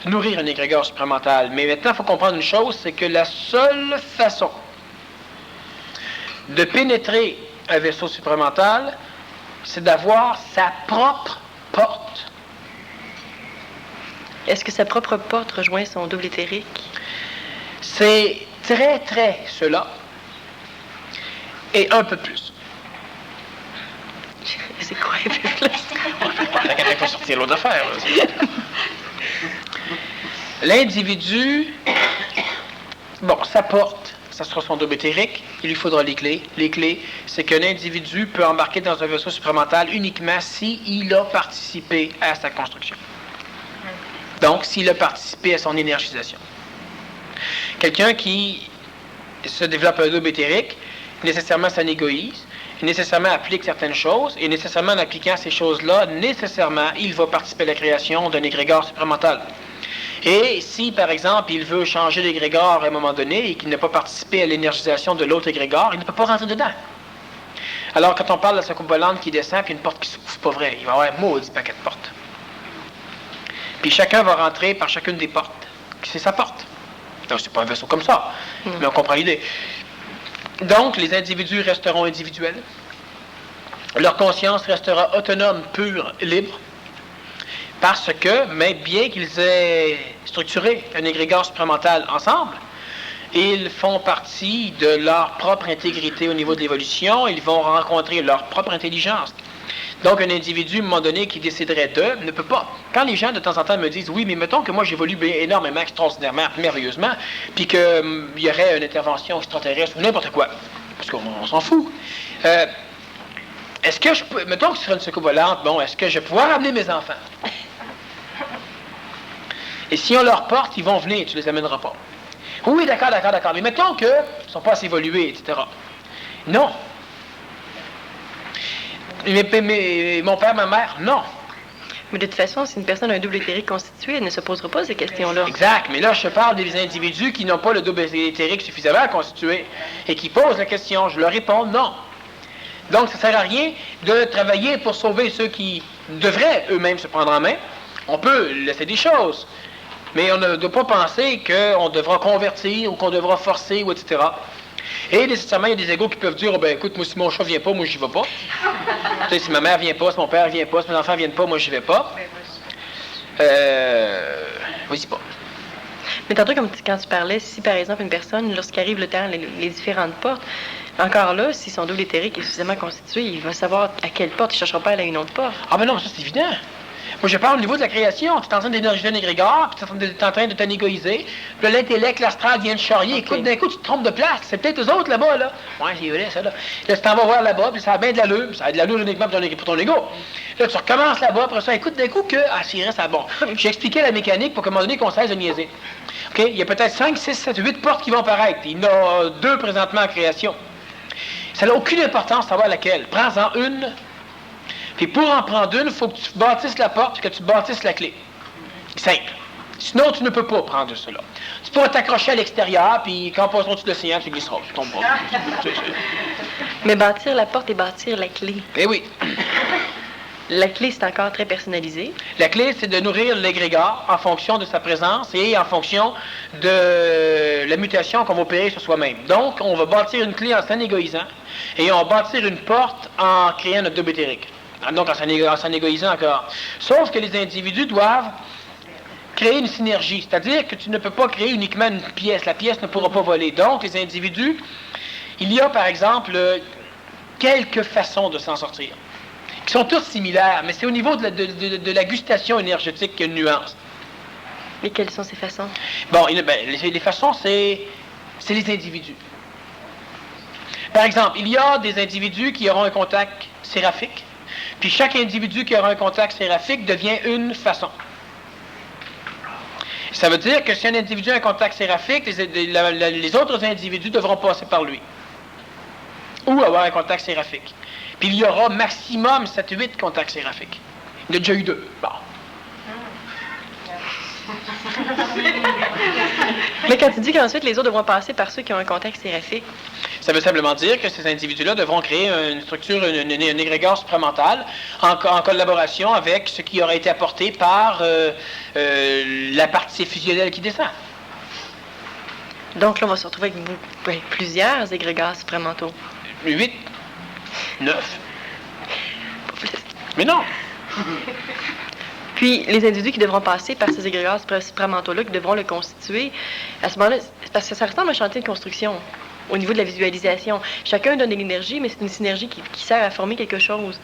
nourrir un égrégore supramental. Mais maintenant, il faut comprendre une chose, c'est que la seule façon de pénétrer un vaisseau supramental, c'est d'avoir sa propre porte. Est-ce que sa propre porte rejoint son double éthérique? C'est très, très cela. Et un peu plus. C'est quoi un peu plus? Il faut sortir l'autre affaire. L'individu, bon, sa porte, ça sera son double éthérique, il lui faudra les clés. Les clés, c'est qu'un individu peut embarquer dans un vaisseau supramental uniquement s'il a participé à sa construction. Donc, s'il a participé à son énergisation. Quelqu'un qui se développe un double éthérique, nécessairement, c'est un égoïste. nécessairement applique certaines choses, et nécessairement en appliquant ces choses-là, nécessairement, il va participer à la création d'un égrégore supramental. Et si, par exemple, il veut changer l'égrégore à un moment donné et qu'il n'a pas participé à l'énergisation de l'autre égrégore, il ne peut pas rentrer dedans. Alors, quand on parle de la soucoupe volante qui descend, puis une porte qui s'ouvre, c'est pas vrai. Il va y avoir un maudit paquet de portes. Puis chacun va rentrer par chacune des portes. C'est sa porte. Donc, c'est pas un vaisseau comme ça, mais on comprend l'idée. Donc, les individus resteront individuels. Leur conscience restera autonome, pure, libre. Parce que, même bien qu'ils aient structuré un égrégore supramental ensemble, ils font partie de leur propre intégrité au niveau de l'évolution. Ils vont rencontrer leur propre intelligence. Donc, un individu, à un moment donné, qui déciderait d'eux, ne peut pas. Quand les gens, de temps en temps, me disent « Oui, mais mettons que moi, j'évolue énormément, extraordinairement, merveilleusement, puis qu'il y aurait une intervention extraterrestre ou n'importe quoi. » Parce qu'on s'en fout. Est-ce que je peux... Mettons que ce serait une soucoupe volante, bon, est-ce que je vais pouvoir amener mes enfants? Et si on leur porte, ils vont venir, tu les amèneras pas. Oui, d'accord. Mais mettons qu'ils ne sont pas assez évolués, etc. Non. Mais mon père, ma mère, non. Mais de toute façon, si une personne a un double éthérique constitué, elle ne se posera pas ces questions-là. Exact. Mais là, je parle des individus qui n'ont pas le double éthérique suffisamment constitué et qui posent la question. Je leur réponds non. Donc, ça ne sert à rien de travailler pour sauver ceux qui devraient eux-mêmes se prendre en main. On peut laisser des choses. Mais on ne doit pas penser qu'on devra convertir ou qu'on devra forcer, ou etc. Et nécessairement, il y a des égos qui peuvent dire, oh, ben écoute, moi, si mon chat vient pas, moi, j'y vais pas. Tu sais, si ma mère vient pas, si mon père vient pas, si mes enfants viennent pas, moi, j'y vais pas. Oui, c'est pas. Mais tantôt, comme quand tu parlais, si par exemple une personne, lorsqu'il arrive le temps, les différentes portes, encore là, si son double éthérique est suffisamment constitué, il va savoir à quelle porte, il ne cherchera pas à aller à une autre porte. Ah, ben non, ça, c'est évident. Moi, je parle au niveau de la création. Tu es en train d'énergiser un égrégore, puis tu es en train de t'anégoïser. Puis l'intellect, l'astral vient de charrier. Okay. Écoute, d'un coup, tu te trompes de place. C'est peut-être eux autres là-bas, là. Ouais, c'est vrai, ça, là. Là, tu t'en vas voir là-bas, puis ça a bien de l'allure. Ça a de l'allure uniquement pour ton ego. Là, tu recommences là-bas, après ça, écoute, d'un coup, c'est vrai, ça bon. J'ai expliqué la mécanique pour qu'à un moment donné, qu'on cesse de niaiser. OK? Il y a peut-être 5, 6, 7, 8 portes qui vont apparaître. Il y en a 2 présentement en création. Ça n'a aucune importance de savoir laquelle. Prends-en une. Puis pour en prendre une, il faut que tu bâtisses la porte et que tu bâtisses la clé. Simple. Sinon, tu ne peux pas prendre cela. Tu pourras t'accrocher à l'extérieur, puis quand on passera au-dessus de l'océan, tu glisseras. Tu tombes pas. Mais bâtir la porte et bâtir la clé. Eh oui. La clé, c'est encore très personnalisé. La clé, c'est de nourrir l'égrégore en fonction de sa présence et en fonction de la mutation qu'on va opérer sur soi-même. Donc, on va bâtir une clé en s'anégoïsant et on va bâtir une porte en créant notre double éthérique. Donc, en s'anégoïsant encore. Sauf que les individus doivent créer une synergie. C'est-à-dire que tu ne peux pas créer uniquement une pièce. La pièce ne pourra pas voler. Donc, les individus, il y a, par exemple, quelques façons de s'en sortir, qui sont toutes similaires, mais c'est au niveau de la gustation énergétique qu'il y a une nuance. Et quelles sont ces façons? Bon, les façons, c'est les individus. Par exemple, il y a des individus qui auront un contact séraphique, puis chaque individu qui aura un contact séraphique devient une façon. Ça veut dire que si un individu a un contact séraphique, les autres individus devront passer par lui. Ou avoir un contact séraphique. Puis il y aura maximum 7-8 contacts séraphiques. Il y en a déjà eu 2. Bon. Mais quand tu dis qu'ensuite les autres devront passer par ceux qui ont un contact séraphique, ça veut simplement dire que ces individus-là devront créer une structure, un égrégore supramental en collaboration avec ce qui aura été apporté par la partie fusionnelle qui descend. Donc là, on va se retrouver avec plusieurs égrégores supramentaux. 8, 9. Mais non! Puis, les individus qui devront passer par ces égrégores supramentaux-là, qui devront le constituer, à ce moment-là, parce que ça ressemble à un chantier de construction au niveau de la visualisation. Chacun donne de l'énergie, mais c'est une synergie qui sert à former quelque chose.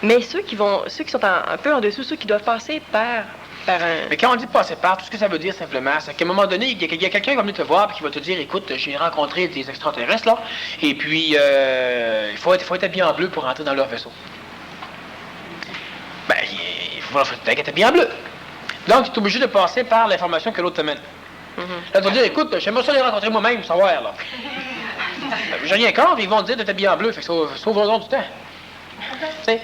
Mais ceux qui sont un peu en dessous, ceux qui doivent passer par un... Mais quand on dit passer par, tout ce que ça veut dire simplement, c'est qu'à un moment donné, il y a quelqu'un qui va venir te voir et qui va te dire, écoute, j'ai rencontré des extraterrestres, là, et puis il faut être habillé en bleu pour rentrer dans leur vaisseau. Ben, il faut être habillé en bleu. Donc, tu es obligé de passer par l'information que l'autre te mène. Là, tu vas dire, écoute, j'aimerais ça les rencontrer moi-même, savoir, là. J'ai rien contre, ils vont te dire de t'habiller en bleu, fait que sauve-leur du temps.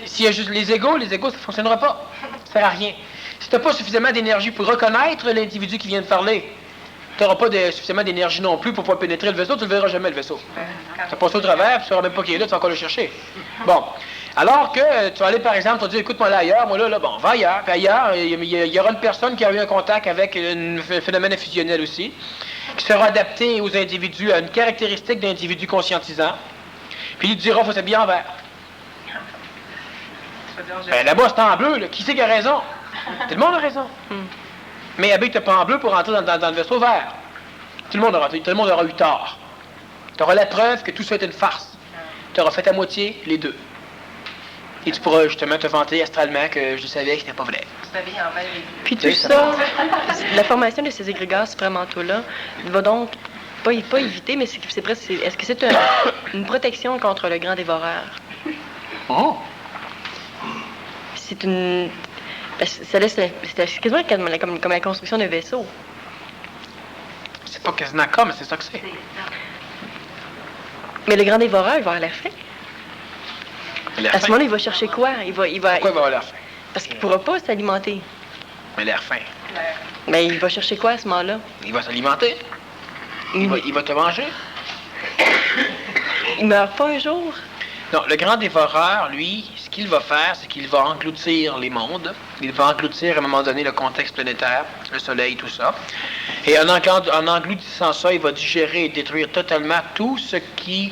S'il y a juste les égos, ça ne fonctionnera pas. Ça sert à rien. Si tu n'as pas suffisamment d'énergie pour reconnaître l'individu qui vient de parler, tu n'auras pas suffisamment d'énergie non plus pour pouvoir pénétrer le vaisseau, tu ne le verras jamais, le vaisseau. Ça passe au travers, puis tu ne sauras même pas qui est là, tu vas encore le chercher. Bon. Alors que tu vas aller, par exemple, tu vas dire, écoute, moi là ailleurs, bon, va ailleurs. Puis ailleurs, il y aura une personne qui a eu un contact avec un phénomène fusionnel aussi, qui sera adapté aux individus, à une caractéristique d'individu conscientisant. Puis il te dira, il faut s'habiller en vert. Ben, là-bas, c'est en bleu, là. Qui c'est qui a raison? Tout le monde a raison. Mais habille-toi pas en bleu pour entrer dans le vaisseau vert. Tout le monde aura eu tort. Tu auras la preuve que tout ça est une farce. Tu auras fait à moitié les deux. Et tu pourras justement te vanter astralement que je savais que c'était pas vrai. Puis tout ça, la formation de ces égrégores supramentaux-là va donc pas éviter, mais c'est presque. Est-ce que c'est une protection contre le grand dévoreur? Oh! C'est une. Ça laisse. C'est quasiment comme la construction d'un vaisseau. C'est pas quasiment comme, mais c'est ça que c'est. Mais le grand dévoreur, il va avoir l'air fin. À ce moment-là, il va chercher quoi? Pourquoi il va avoir l'air fin? Parce qu'il ne pourra pas s'alimenter. Mais l'air fin. Mais il va chercher quoi à ce moment-là? Il va s'alimenter. Il va te manger. Il meurt pas un jour? Non, le grand dévoreur, lui, ce qu'il va faire, c'est qu'il va engloutir les mondes. Il va engloutir à un moment donné le contexte planétaire, le soleil, tout ça. Et en engloutissant ça, il va digérer et détruire totalement tout ce qui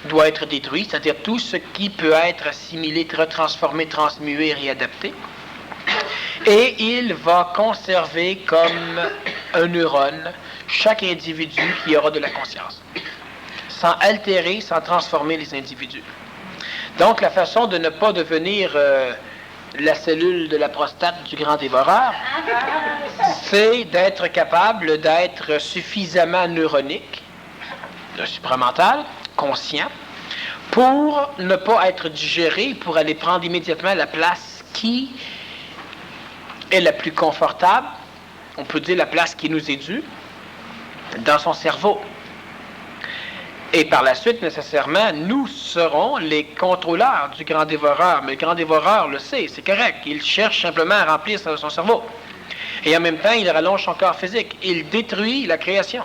doit être détruit, c'est-à-dire tout ce qui peut être assimilé, retransformé, transmué, réadapté. Et il va conserver comme un neurone chaque individu qui aura de la conscience, sans altérer, sans transformer les individus. Donc, la façon de ne pas devenir la cellule de la prostate du grand dévoreur, c'est d'être capable d'être suffisamment neuronique, supramental, conscient, pour ne pas être digéré, pour aller prendre immédiatement la place qui est la plus confortable, on peut dire la place qui nous est due, dans son cerveau. Et par la suite, nécessairement, nous serons les contrôleurs du grand dévoreur. Mais le grand dévoreur le sait, c'est correct. Il cherche simplement à remplir son cerveau. Et en même temps, il rallonge son corps physique. Il détruit la création.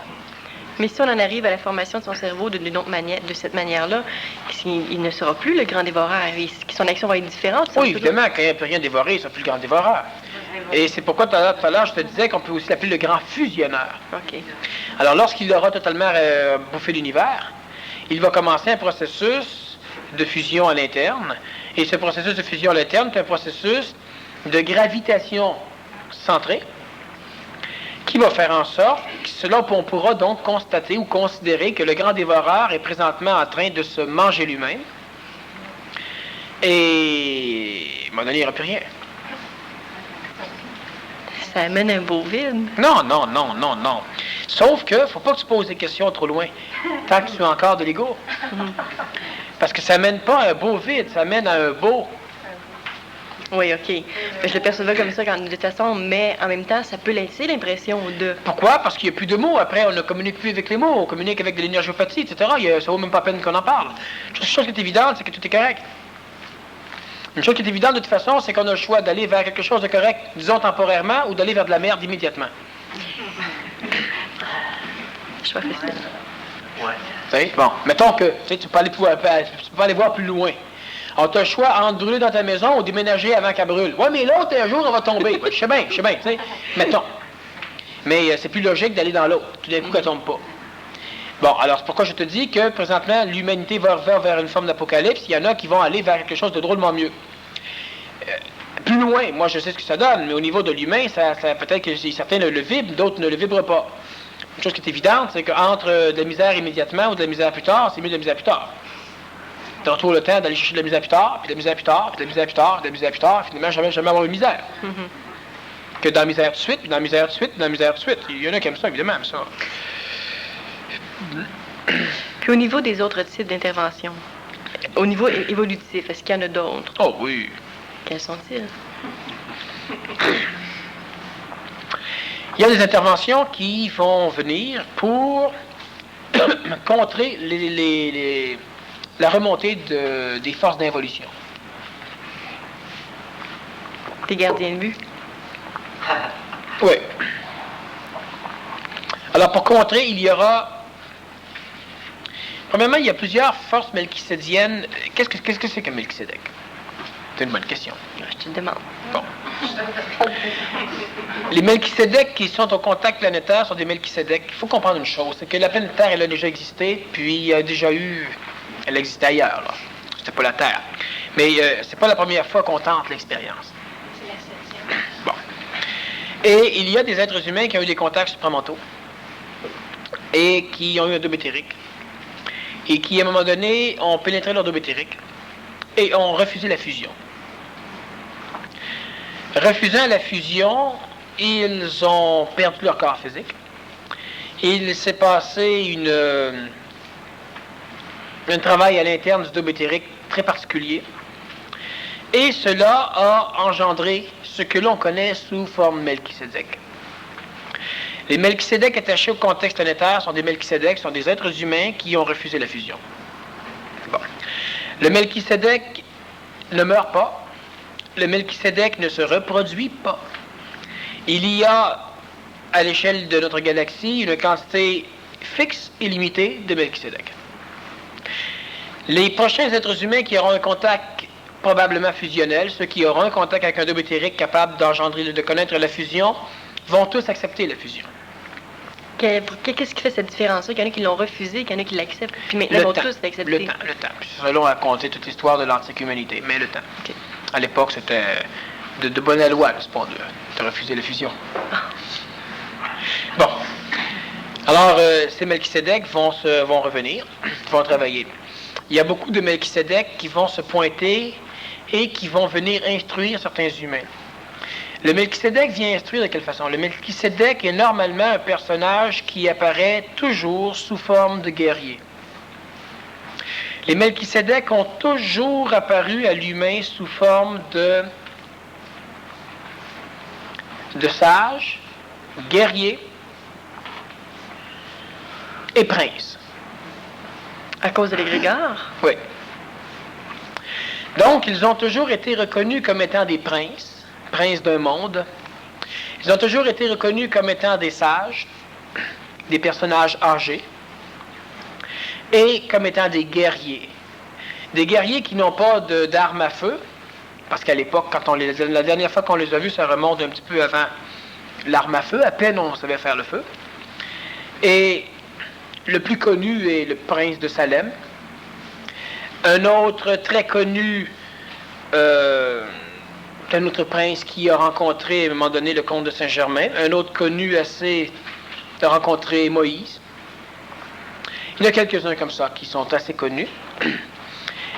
Mais si on en arrive à la formation de son cerveau d'une autre manière, de cette manière-là, il ne sera plus le grand dévoreur. Son action va être différente. Oui, évidemment, quand il n'y a plus rien dévoré, il ne sera plus le grand dévoreur. Et c'est pourquoi tout à l'heure, je te disais qu'on peut aussi l'appeler le grand fusionneur. OK. Alors, lorsqu'il aura totalement bouffé l'univers, il va commencer un processus de fusion à l'interne. Et ce processus de fusion à l'interne est un processus de gravitation centrée qui va faire en sorte que cela, on pourra donc constater ou considérer que le grand dévoreur est présentement en train de se manger lui-même. Et à un moment donné, il n'y aura plus rien. Ça amène un beau vide. Non. Sauf que, faut pas que tu poses des questions trop loin, tant que tu as encore de l'ego. Parce que ça mène pas à un beau vide, ça mène à un beau. Oui, OK. Je le percevais comme ça de toute façon, mais en même temps, ça peut laisser l'impression de... Pourquoi? Parce qu'il n'y a plus de mots. Après, on ne communique plus avec les mots, on communique avec de l'énergiopathie, etc. Ça vaut même pas la peine qu'on en parle. Une chose qui est évidente, c'est que tout est correct. Une chose qui est évidente de toute façon, c'est qu'on a le choix d'aller vers quelque chose de correct, disons temporairement, ou d'aller vers de la merde immédiatement. Choix facile. Ouais. Bon, mettons que tu peux aller voir plus loin. On t'a le choix entre brûler dans ta maison ou déménager avant qu'elle brûle. Ouais, mais l'autre, un jour, on va tomber. Ouais, je sais bien, tu sais. Mettons. Mais c'est plus logique d'aller dans l'autre. Tout d'un coup, qu'elle tombe pas. Bon, alors c'est pourquoi je te dis que présentement, l'humanité va vers une forme d'apocalypse. Il y en a qui vont aller vers quelque chose de drôlement mieux. Plus loin, moi je sais ce que ça donne, mais au niveau de l'humain, ça peut-être que certains le vibrent, d'autres ne le vibrent pas. Une chose qui est évidente, c'est qu'entre de la misère immédiatement ou de la misère plus tard, c'est mieux de la misère plus tard. Tu retrouves le temps d'aller chercher de la misère plus tard, puis de la misère plus tard, puis de la misère plus tard, puis de la misère plus tard, finalement jamais avoir une misère. Que dans la misère de suite, puis dans la misère de suite, puis dans la misère de suite. Il y en a qui aiment ça, évidemment, ça. Puis au niveau des autres types d'interventions, au niveau évolutif, est-ce qu'il y en a d'autres? Oh oui. Quels sont-ils? Il y a des interventions qui vont venir pour contrer la remontée des forces d'involution. T'es gardien de but. Oui. Alors, pour contrer, il y aura... Premièrement, il y a plusieurs forces melchisédiennes. Qu'est-ce que c'est que Melchisédek? C'est une bonne question. Je te le demande. Bon. Les Melchisédek qui sont au contact planétaire sont des Melchisédek. Il faut comprendre une chose, c'est que la planète Terre, elle a déjà existé, puis il y a déjà eu... Elle existait ailleurs, là. C'était pas la Terre. Mais c'est pas la première fois qu'on tente l'expérience. C'est la 7e. Bon. Et il y a des êtres humains qui ont eu des contacts supramentaux et qui ont eu un double éthérique et qui, à un moment donné, ont pénétré leur double éthérique et ont refusé la fusion. Refusant la fusion, ils ont perdu leur corps physique. Il s'est passé un travail à l'interne du double éthérique très particulier. Et cela a engendré ce que l'on connaît sous forme Melchisédek. Les Melchisédek attachés au contexte planétaire sont des Melchisédek, sont des êtres humains qui ont refusé la fusion. Bon. Le Melchisédek ne meurt pas. Le Melchisédek ne se reproduit pas. Il y a, à l'échelle de notre galaxie, une quantité fixe et limitée de Melchisédek. Les prochains êtres humains qui auront un contact probablement fusionnel, ceux qui auront un contact avec un double éthérique capable d'engendrer, de connaître la fusion, vont tous accepter la fusion. Qu'est-ce qui fait cette différence-là? Il y en a qui l'ont refusé, il y en a qui l'acceptent, puis maintenant ils vont tous l'accepter. Le temps. Selon raconter toute l'histoire de l'antique humanité, mais le temps. Okay. À l'époque, c'était de bonne loi, n'est-ce pas, de refuser la fusion. Bon. Alors, ces Melchisédek vont revenir, vont travailler. Il y a beaucoup de Melchisédek qui vont se pointer et qui vont venir instruire certains humains. Le Melchisédek vient instruire de quelle façon? Le Melchisédek est normalement un personnage qui apparaît toujours sous forme de guerrier. Les Melchisédek ont toujours apparu à l'humain sous forme de sages, guerriers et princes. À cause de l'égrégore? Oui. Donc, ils ont toujours été reconnus comme étant des princes d'un monde. Ils ont toujours été reconnus comme étant des sages, des personnages âgés, et comme étant des guerriers. Des guerriers qui n'ont pas d'armes à feu, parce qu'à l'époque, la dernière fois qu'on les a vus, ça remonte un petit peu avant l'arme à feu, à peine on savait faire le feu. Et le plus connu est le prince de Salem. Un autre très connu, un autre prince qui a rencontré à un moment donné le comte de Saint-Germain. Un autre connu assez a rencontré Moïse. Il y en a quelques-uns comme ça qui sont assez connus.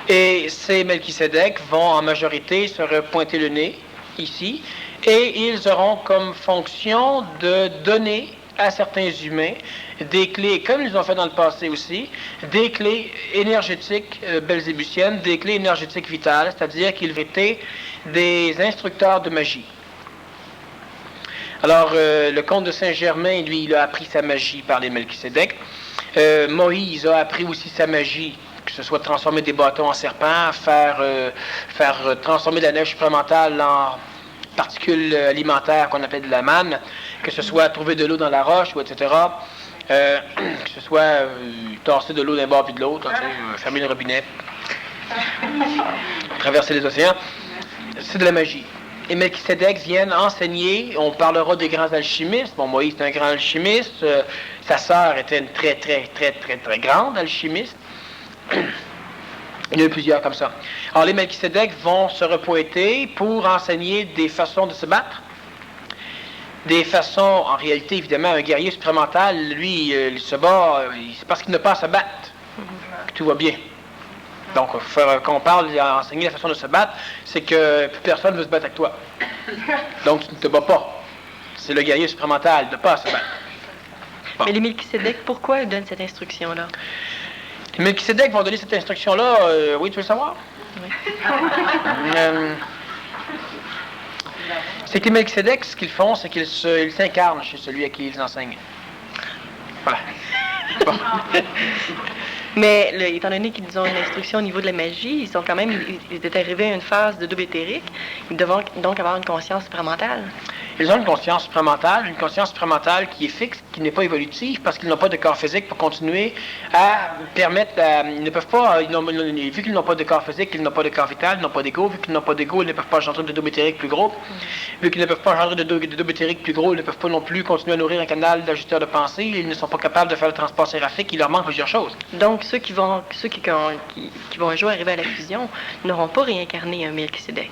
Et ces Melchisédek vont en majorité se repointer le nez ici et ils auront comme fonction de donner à certains humains des clés, comme ils ont fait dans le passé aussi, des clés énergétiques belzébusiennes, des clés énergétiques vitales, c'est-à-dire qu'ils étaient des instructeurs de magie. Alors, le comte de Saint-Germain, lui, il a appris sa magie par les Melchisédek. Moïse a appris aussi sa magie, que ce soit transformer des bâtons en serpents, faire transformer de la neige supplémentaire en particules alimentaires qu'on appelle de la manne, que ce soit trouver de l'eau dans la roche, ou etc., que ce soit tasser de l'eau d'un bord puis de l'autre, fermer le robinet, traverser les océans, c'est de la magie. Les Melchisédek viennent enseigner, on parlera des grands alchimistes. Bon, Moïse est un grand alchimiste, sa sœur était une très, très, très, très, très grande alchimiste. Il y en a plusieurs comme ça. Alors, les Melchisédek vont se repointer pour enseigner des façons de se battre. Des façons, en réalité, évidemment, un guerrier supplémental, lui, il se bat, c'est parce qu'il n'a pas à se battre que tout va bien. Donc, quand on parle d'enseigner la façon de se battre, c'est que plus personne ne veut se battre avec toi. Donc, tu ne te bats pas. C'est le guerrier supplémental, il n'a pas à se battre. Bon. Mais les Melchisédek, pourquoi ils donnent cette instruction-là? Les Melchisédek vont donner cette instruction-là, oui, tu veux le savoir? Oui. C'est que les Melchisédek, ce qu'ils font, c'est qu'ils s'incarnent chez celui à qui ils enseignent. Voilà. Mais étant donné qu'ils ont une instruction au niveau de la magie, ils sont quand même, ils étaient arrivés à une phase de double éthérique. Ils doivent donc avoir une conscience supramentale. Ils ont une conscience supramentale qui est fixe, qui n'est pas évolutive, parce qu'ils n'ont pas de corps physique pour continuer à permettre, ils ne peuvent pas, vu qu'ils n'ont pas de corps physique, ils n'ont pas de corps vital, ils n'ont pas d'ego, vu qu'ils n'ont pas d'ego, ils ne peuvent pas engendrer de double éthérique plus gros, vu qu'ils ne peuvent pas engendrer de double éthérique plus gros, ils ne peuvent pas non plus continuer à nourrir un canal d'ajusteur de pensée, ils ne sont pas capables de faire le transport séraphique, il leur manque plusieurs choses. Donc, ceux qui vont un jour arriver à la fusion n'auront pas réincarné un Melchisédek.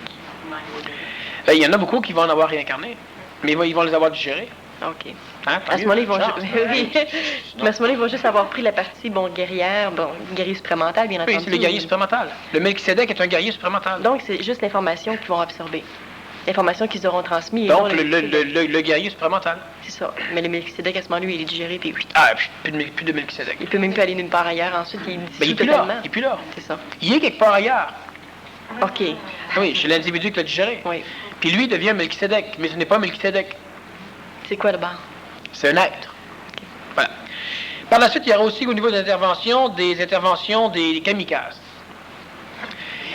Il y en a beaucoup qui vont en avoir réincarné. Mais ils vont les avoir digérés. OK. Hein, à ce moment-là, ils vont mais à ce moment-là, ils vont juste avoir pris la partie guerrière, guerrier supramentale, bien entendu. Oui, c'est le guerrier supramental. Le Melchisédek est un guerrier supramental. Donc, c'est juste l'information qu'ils vont absorber. L'information qu'ils auront transmise. Donc, le guerrier supramental. C'est ça. Mais le Melchisédek, à ce moment-là, il est digéré, puis oui. Ah, plus de Melchisédek. Il peut même plus aller nulle part ailleurs. Ensuite, il est dissout il est plus totalement. là. Il est plus là. C'est ça. Il est quelque part ailleurs. OK. Oui, chez l'individu qui l'a digéré. Oui. Puis lui devient Melchisédek, mais ce n'est pas Melchisédek. C'est quoi le bar? C'est un être. Okay. Voilà. Par la suite, il y aura aussi au niveau des interventions des kamikazes.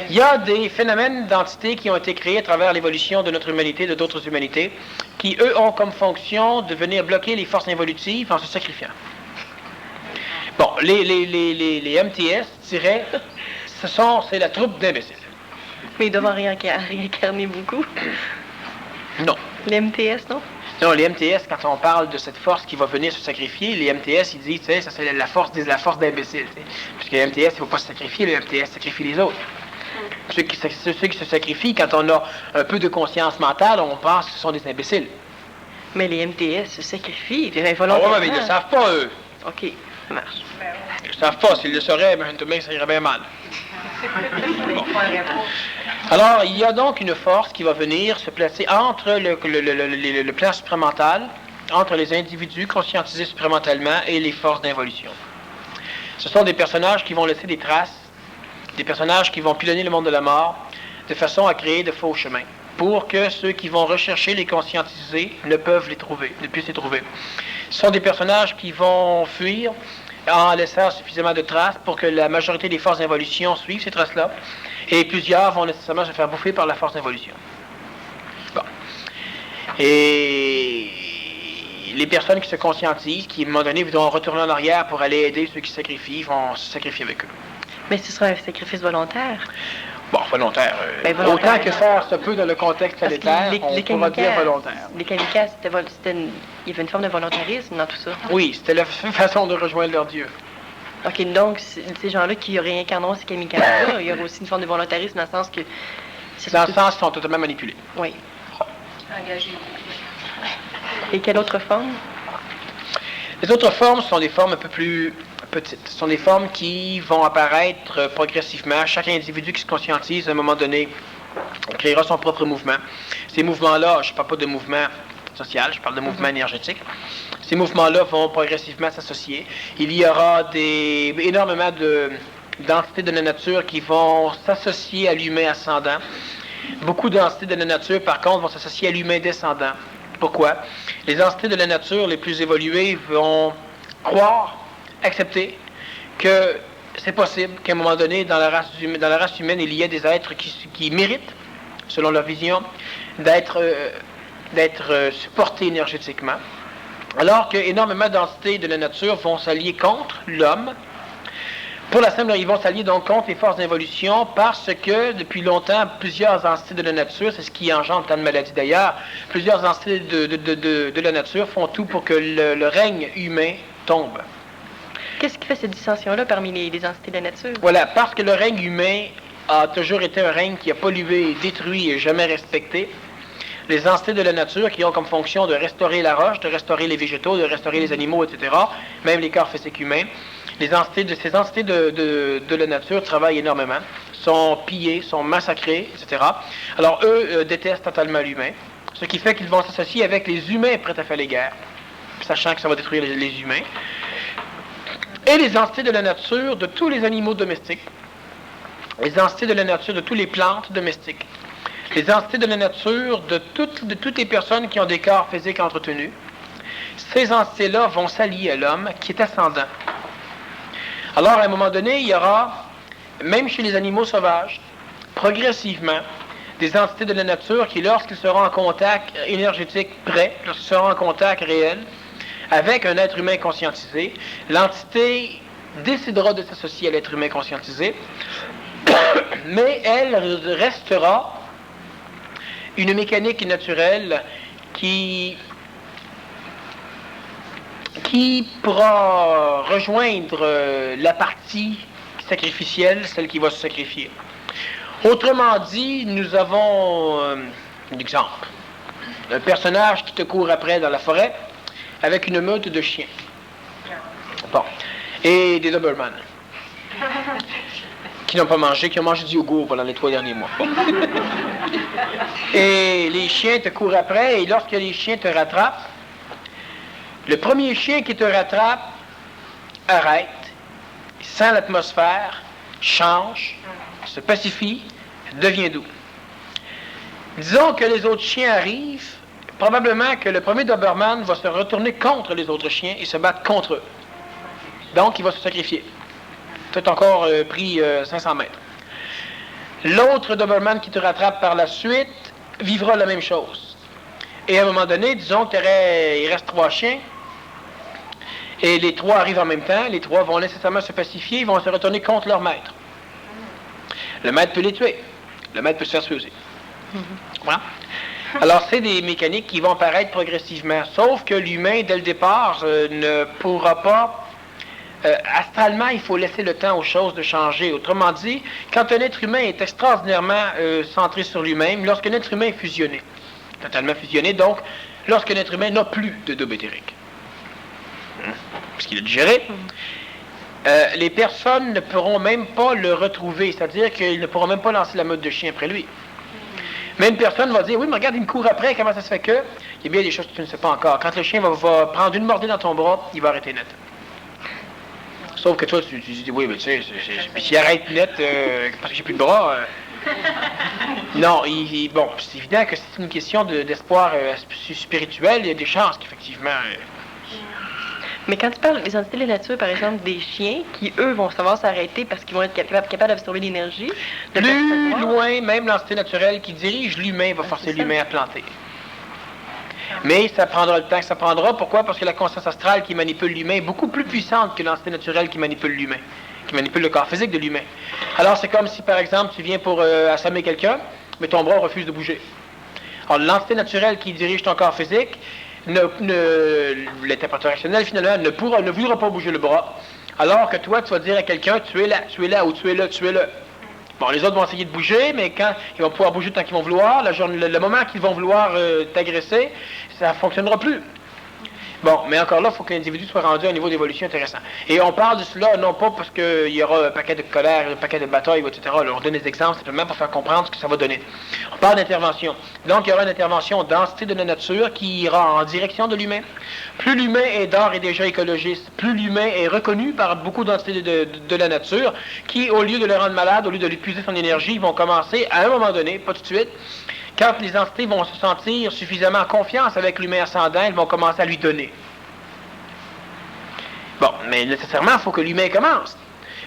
Il y a des phénomènes d'entités qui ont été créés à travers l'évolution de notre humanité, de d'autres humanités, qui, eux, ont comme fonction de venir bloquer les forces involutives en se sacrifiant. Bon, les MTS, c'est la troupe d'imbéciles. Mais ils doivent en réincarner beaucoup. Non. Les MTS, non? Non, les MTS, quand on parle de cette force qui va venir se sacrifier, les MTS, ils disent, tu sais, ça c'est la force d'imbéciles. Puisque les MTS, il ne faut pas se sacrifier, les MTS sacrifient les autres. Ceux qui se sacrifient, quand on a un peu de conscience mentale, on pense que ce sont des imbéciles. Mais les MTS se sacrifient, volontairement. Ah ouais, mais ils ne le savent pas, eux. OK, ça marche. Ils ne savent pas. S'ils le sauraient, ça irait bien mal. Bon. Alors, il y a donc une force qui va venir se placer entre le plan supramental, entre les individus conscientisés supramentalement et les forces d'involution. Ce sont des personnages qui vont laisser des traces, des personnages qui vont pilonner le monde de la mort, de façon à créer de faux chemins, pour que ceux qui vont rechercher les conscientisés ne puissent les trouver. Ce sont des personnages qui vont fuir en laissant suffisamment de traces pour que la majorité des forces d'involution suivent ces traces-là, et plusieurs vont nécessairement se faire bouffer par la force d'involution. Bon. Et les personnes qui se conscientisent, qui à un moment donné voudront retourner en arrière pour aller aider ceux qui se sacrifient, vont se sacrifier avec eux. Mais ce sera un sacrifice volontaire. Bon, volontaire. Volontaire. Autant que faire se peut dans le contexte planétaire, on pourra dire volontaire. Les kamikazes, il y avait une forme de volontarisme dans tout ça. Oui, c'était la façon de rejoindre leur Dieu. OK, donc ces gens-là qui réincarneront ces kamikazes-là, il y aura aussi une forme de volontarisme dans le sens que... Dans le sens qu'ils sont totalement manipulés. Oui. Et quelle autre forme? Les autres formes sont des formes un peu plus petites. Ce sont des formes qui vont apparaître progressivement. Chaque individu qui se conscientise, à un moment donné, créera son propre mouvement. Ces mouvements-là, je ne parle pas de mouvement social, je parle de mouvement énergétique. Ces mouvements-là vont progressivement s'associer. Il y aura énormément d'entités de la nature qui vont s'associer à l'humain ascendant. Beaucoup d'entités de la nature, par contre, vont s'associer à l'humain descendant. Pourquoi? Les entités de la nature les plus évoluées vont croire, accepter que c'est possible qu'à un moment donné, dans la race humaine, il y ait des êtres qui méritent, selon leur vision, d'être supportés énergétiquement, alors qu'énormément d'entités de la nature vont s'allier contre l'homme. Pour la simple, ils vont s'allier donc contre les forces d'involution parce que, depuis longtemps, plusieurs entités de la nature, c'est ce qui engendre tant de maladies d'ailleurs, plusieurs entités de la nature font tout pour que le règne humain tombe. Qu'est-ce qui fait cette dissension-là parmi les entités de la nature? Voilà, parce que le règne humain a toujours été un règne qui a pollué, détruit et jamais respecté. Les entités de la nature qui ont comme fonction de restaurer la roche, de restaurer les végétaux, de restaurer les animaux, etc., même les corps physiques humains, ces entités de la nature travaillent énormément, sont pillés, sont massacrés, etc. Alors eux détestent totalement l'humain, ce qui fait qu'ils vont s'associer avec les humains prêts à faire les guerres, sachant que ça va détruire les humains. Et les entités de la nature de tous les animaux domestiques, les entités de la nature de toutes les plantes domestiques, les entités de la nature de toutes les personnes qui ont des corps physiques entretenus. Ces entités-là vont s'allier à l'homme qui est ascendant. Alors, à un moment donné, il y aura, même chez les animaux sauvages, progressivement, des entités de la nature qui, lorsqu'ils seront en contact énergétique près, lorsqu'ils seront en contact réel, avec un être humain conscientisé, l'entité décidera de s'associer à l'être humain conscientisé, mais elle restera une mécanique naturelle qui pourra rejoindre la partie sacrificielle, celle qui va se sacrifier. Autrement dit, nous avons un exemple. Un personnage qui te court après dans la forêt avec une meute de chiens. Bon. Et des Doberman. Qui n'ont pas mangé, qui ont mangé du yogourt pendant les 3 derniers mois. Bon. Et les chiens te courent après, et lorsque les chiens te rattrapent, le premier chien qui te rattrape arrête, sent l'atmosphère, change, se pacifie, devient doux. Disons que les autres chiens arrivent, probablement que le premier Doberman va se retourner contre les autres chiens et se battre contre eux. Donc, il va se sacrifier. Peut-être encore pris 500 mètres. L'autre Doberman qui te rattrape par la suite vivra la même chose. Et à un moment donné, disons qu'il reste 3 chiens, et les 3 arrivent en même temps, les 3 vont nécessairement se pacifier, ils vont se retourner contre leur maître. Le maître peut les tuer. Le maître peut se faire tuer. Voilà. Alors, c'est des mécaniques qui vont apparaître progressivement, sauf que l'humain, dès le départ, ne pourra pas... astralement, il faut laisser le temps aux choses de changer. Autrement dit, quand un être humain est extraordinairement centré sur lui-même, lorsqu'un être humain est fusionné, totalement fusionné, donc, lorsqu'un être humain n'a plus de double éthérique, puisqu'il est digéré, les personnes ne pourront même pas le retrouver, c'est-à-dire qu'ils ne pourront même pas lancer la meute de chien après lui. Mais une personne va dire, oui, mais regarde, il me court après, comment ça se fait que... Il y a bien des choses que tu ne sais pas encore. Quand le chien va prendre une mordée dans ton bras, il va arrêter net. Sauf que toi, tu dis, oui, mais tu sais, puis s'il arrête net, parce que j'ai plus de bras... Non, bon, c'est évident que c'est une question d'espoir spirituel, il y a des chances qu'effectivement... Mais quand tu parles des entités de la nature, par exemple, des chiens, qui, eux, vont savoir s'arrêter parce qu'ils vont être capables d'absorber l'énergie... Plus loin, même l'entité naturelle qui dirige l'humain va forcer l'humain à planter. Mais ça prendra le temps que ça prendra. Pourquoi? Parce que la conscience astrale qui manipule l'humain est beaucoup plus puissante que l'entité naturelle qui manipule l'humain, qui manipule le corps physique de l'humain. Alors, c'est comme si, par exemple, tu viens pour assommer quelqu'un, mais ton bras refuse de bouger. Alors, l'entité naturelle qui dirige ton corps physique, l'interpréteur rationnel, finalement, ne voudra pas bouger le bras. Alors que toi, tu vas dire à quelqu'un, tu es là, ou tu es là. Bon, les autres vont essayer de bouger, mais quand ils vont pouvoir bouger tant qu'ils vont vouloir, le moment qu'ils vont vouloir t'agresser, ça ne fonctionnera plus. Bon, mais encore là, il faut que l'individu soit rendu à un niveau d'évolution intéressant. Et on parle de cela, non pas parce qu'il y aura un paquet de colère, un paquet de batailles, etc. Là, on donne des exemples simplement pour faire comprendre ce que ça va donner. On parle d'intervention. Donc, il y aura une intervention d'entité de la nature qui ira en direction de l'humain. Plus l'humain est d'ores et déjà écologiste, plus l'humain est reconnu par beaucoup d'entités de la nature qui, au lieu de le rendre malade, au lieu de lui puiser son énergie, vont commencer, à un moment donné, pas tout de suite, quand les entités vont se sentir suffisamment en confiance avec l'humain ascendant, elles vont commencer à lui donner. Bon, mais nécessairement, il faut que l'humain commence.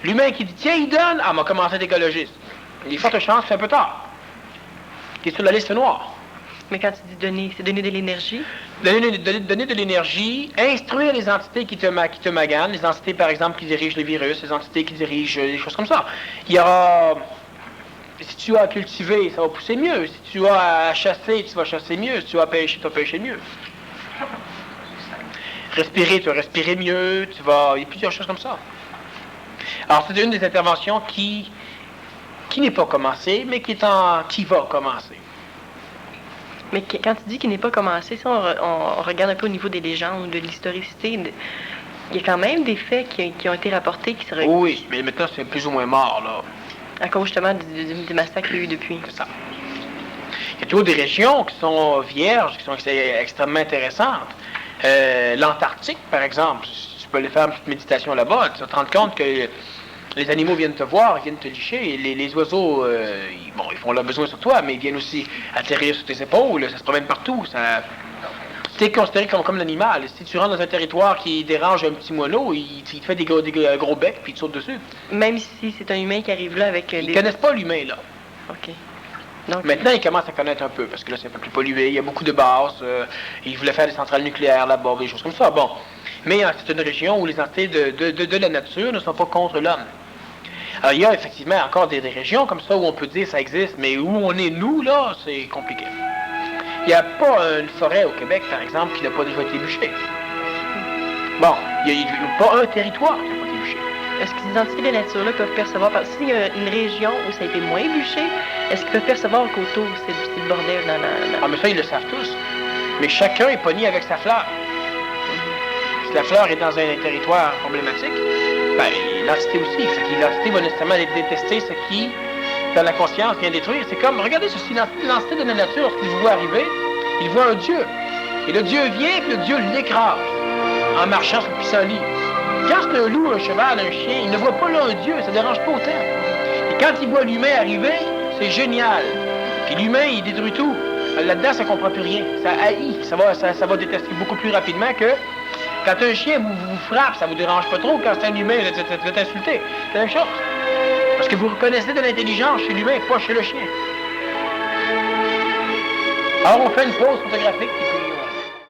L'humain qui dit, tiens, il donne, ah, m'a commencé à être écologiste. Il y a fortes chances que c'est un peu tard. Il est sur la liste noire. Mais quand tu dis donner, c'est donner de l'énergie? Donner de l'énergie, instruire les entités qui te maganent, les entités, par exemple, qui dirigent les virus, les entités qui dirigent des choses comme ça. Il y aura... Si tu as à cultiver, ça va pousser mieux. Si tu as à chasser, tu vas chasser mieux. Si tu as à pêcher, tu vas pêcher mieux. Respirer, tu vas respirer mieux. Il y a plusieurs choses comme ça. Alors, c'est une des interventions qui n'est pas commencée, mais qui va commencer. Mais quand tu dis qu'il n'est pas commencé, si on regarde un peu au niveau des légendes, de l'historicité, il y a quand même des faits qui ont été rapportés qui seraient... Oui, mais maintenant, c'est plus ou moins mort, là. À cause justement des massacres qu'il y a eu depuis. C'est ça. Il y a toujours des régions qui sont vierges, qui sont extrêmement intéressantes. L'Antarctique, par exemple, tu peux aller faire une petite méditation là-bas, tu vas te rendre compte que les animaux viennent te voir, ils viennent te licher, et les oiseaux, ils font leur besoin sur toi, mais ils viennent aussi atterrir sur tes épaules, ça se promène partout, tu es considéré comme l'animal. Si tu rentres dans un territoire qui dérange un petit moineau, il te fait des gros becs, puis il te saute dessus. Même si c'est un humain qui arrive là avec Ils ne connaissent pas l'humain, là. OK. Donc, Maintenant, ils commencent à connaître un peu, parce que là, c'est un peu plus pollué, il y a beaucoup de bases, ils voulaient faire des centrales nucléaires là-bas, des choses comme ça. Bon. Mais c'est une région où les entités de la nature ne sont pas contre l'homme. Alors, il y a effectivement encore des régions comme ça où on peut dire ça existe, mais où on est, nous, là, c'est compliqué. Il n'y a pas une forêt au Québec, par exemple, qui n'a pas déjà été bûchée. Bon, il n'y a pas un territoire qui n'a pas été bûché. est-ce que les entités de la nature-là peuvent percevoir, parce que s'il y a une région où ça a été moins bûché, est-ce qu'ils peuvent percevoir qu'autour, c'est le bordel dans la... Ah, mais ça, ils le savent tous. Mais chacun est pogné avec sa fleur. Si la fleur est dans un territoire problématique, ben, l'entité aussi. L'entité va nécessairement détester ce qui, dans la conscience, vient détruire. C'est comme, regardez ceci, l'entité de la nature, lorsqu'il vous voit arriver, il voit un Dieu. Et le Dieu vient, puis le Dieu l'écrase en marchant sur le pissenlit. Quand c'est un loup, un cheval, un chien, il ne voit pas là un Dieu, ça ne dérange pas autant. Et quand il voit l'humain arriver, c'est génial. Puis l'humain, il détruit tout. Là-dedans, ça ne comprend plus rien. Ça haït. Ça va détester beaucoup plus rapidement que quand un chien vous frappe, ça ne vous dérange pas trop. Quand c'est un humain, vous êtes insulté. C'est la même chose. Parce que vous reconnaissez de l'intelligence chez l'humain, pas chez le chien. Alors, on fait une pause photographique.